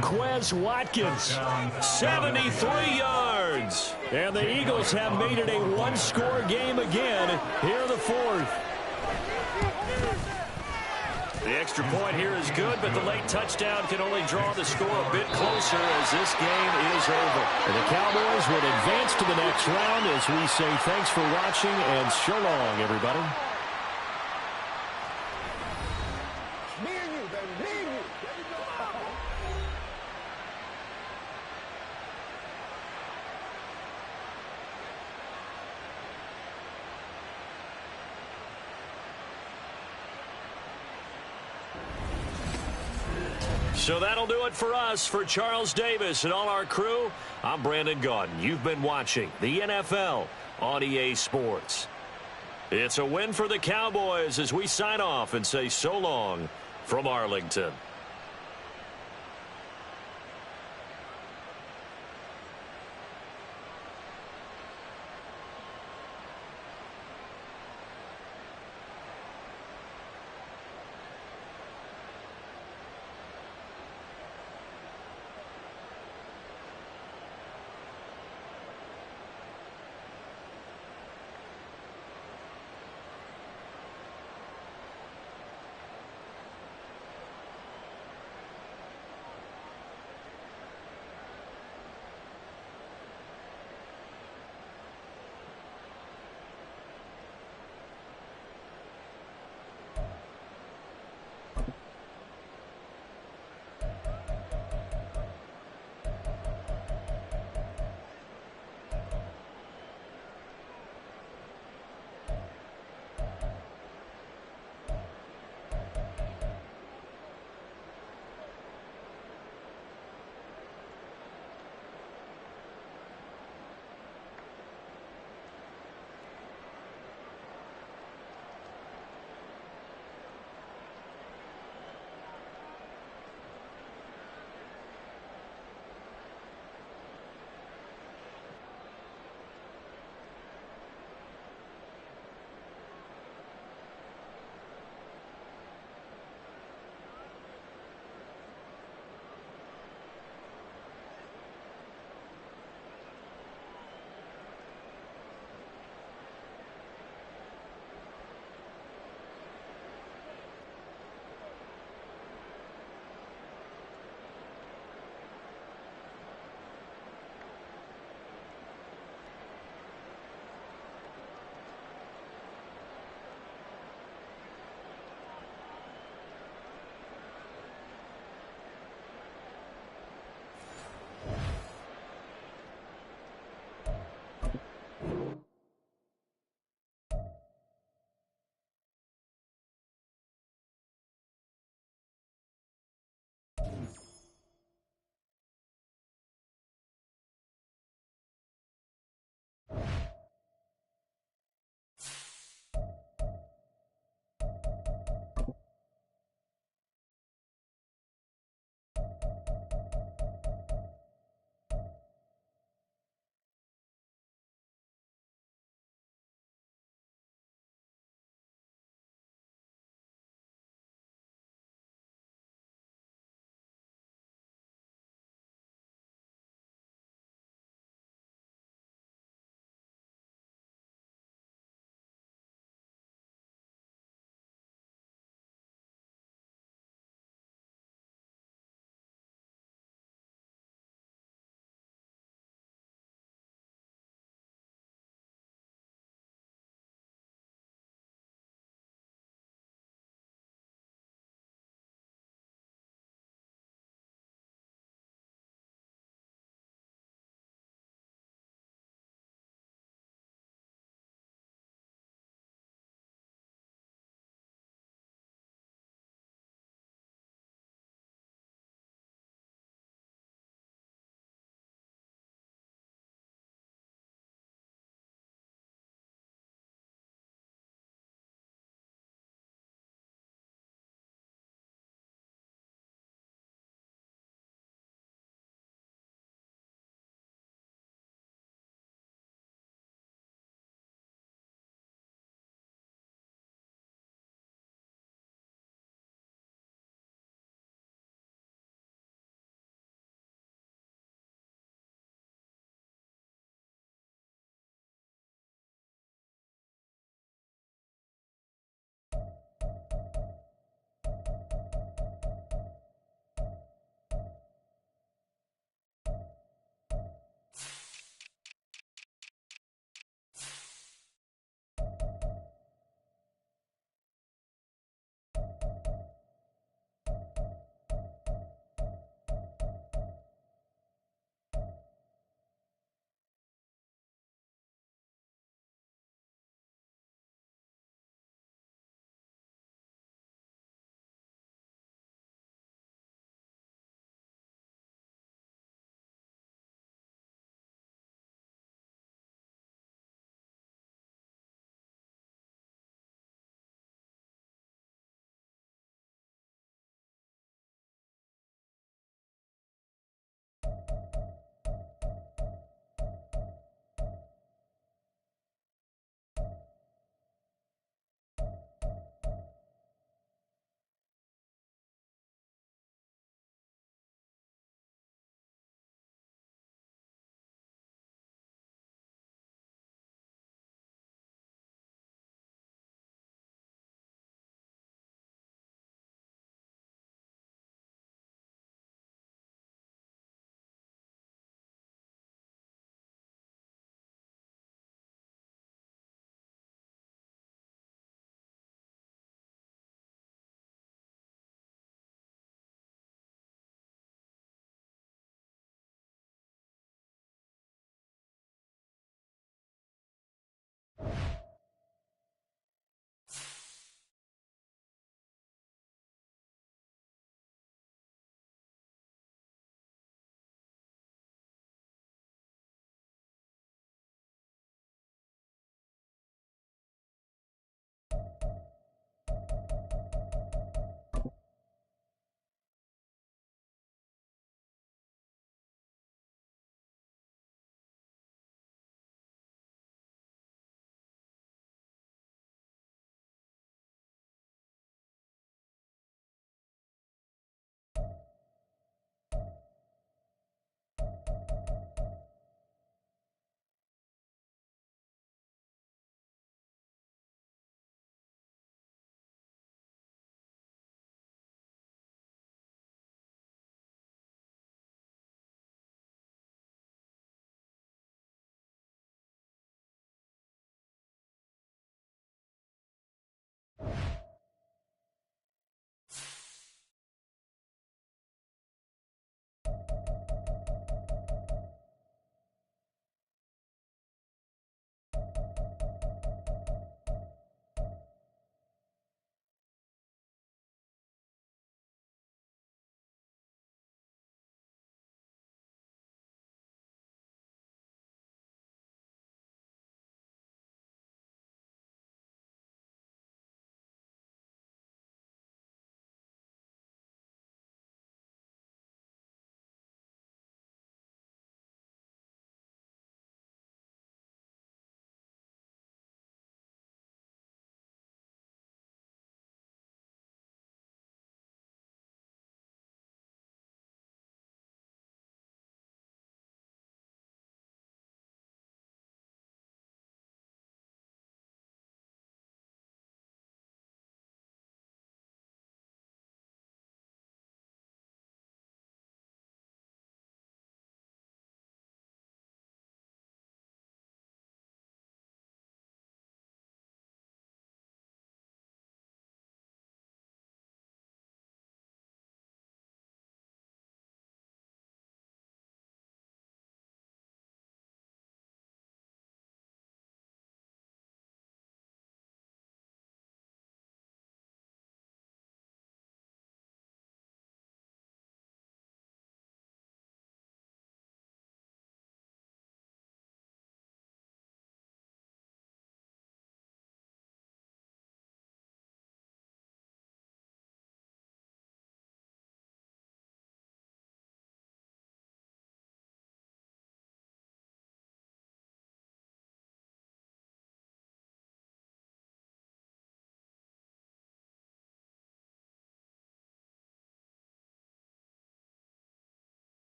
A: Quez Watkins, 73 yards. And the Eagles have made it a one-score game again here in the fourth. The extra point here is good, but the late touchdown can only draw the score a bit closer as this game is over. And the Cowboys will advance to the next round as we say thanks for watching and so long, everybody.
D: Me and you, baby. Me and you.
A: So that'll do it for us. For Charles Davis and all our crew, I'm Brandon Gaudin. You've been watching the NFL on EA Sports. It's a win for the Cowboys as we sign off and say so long from Arlington.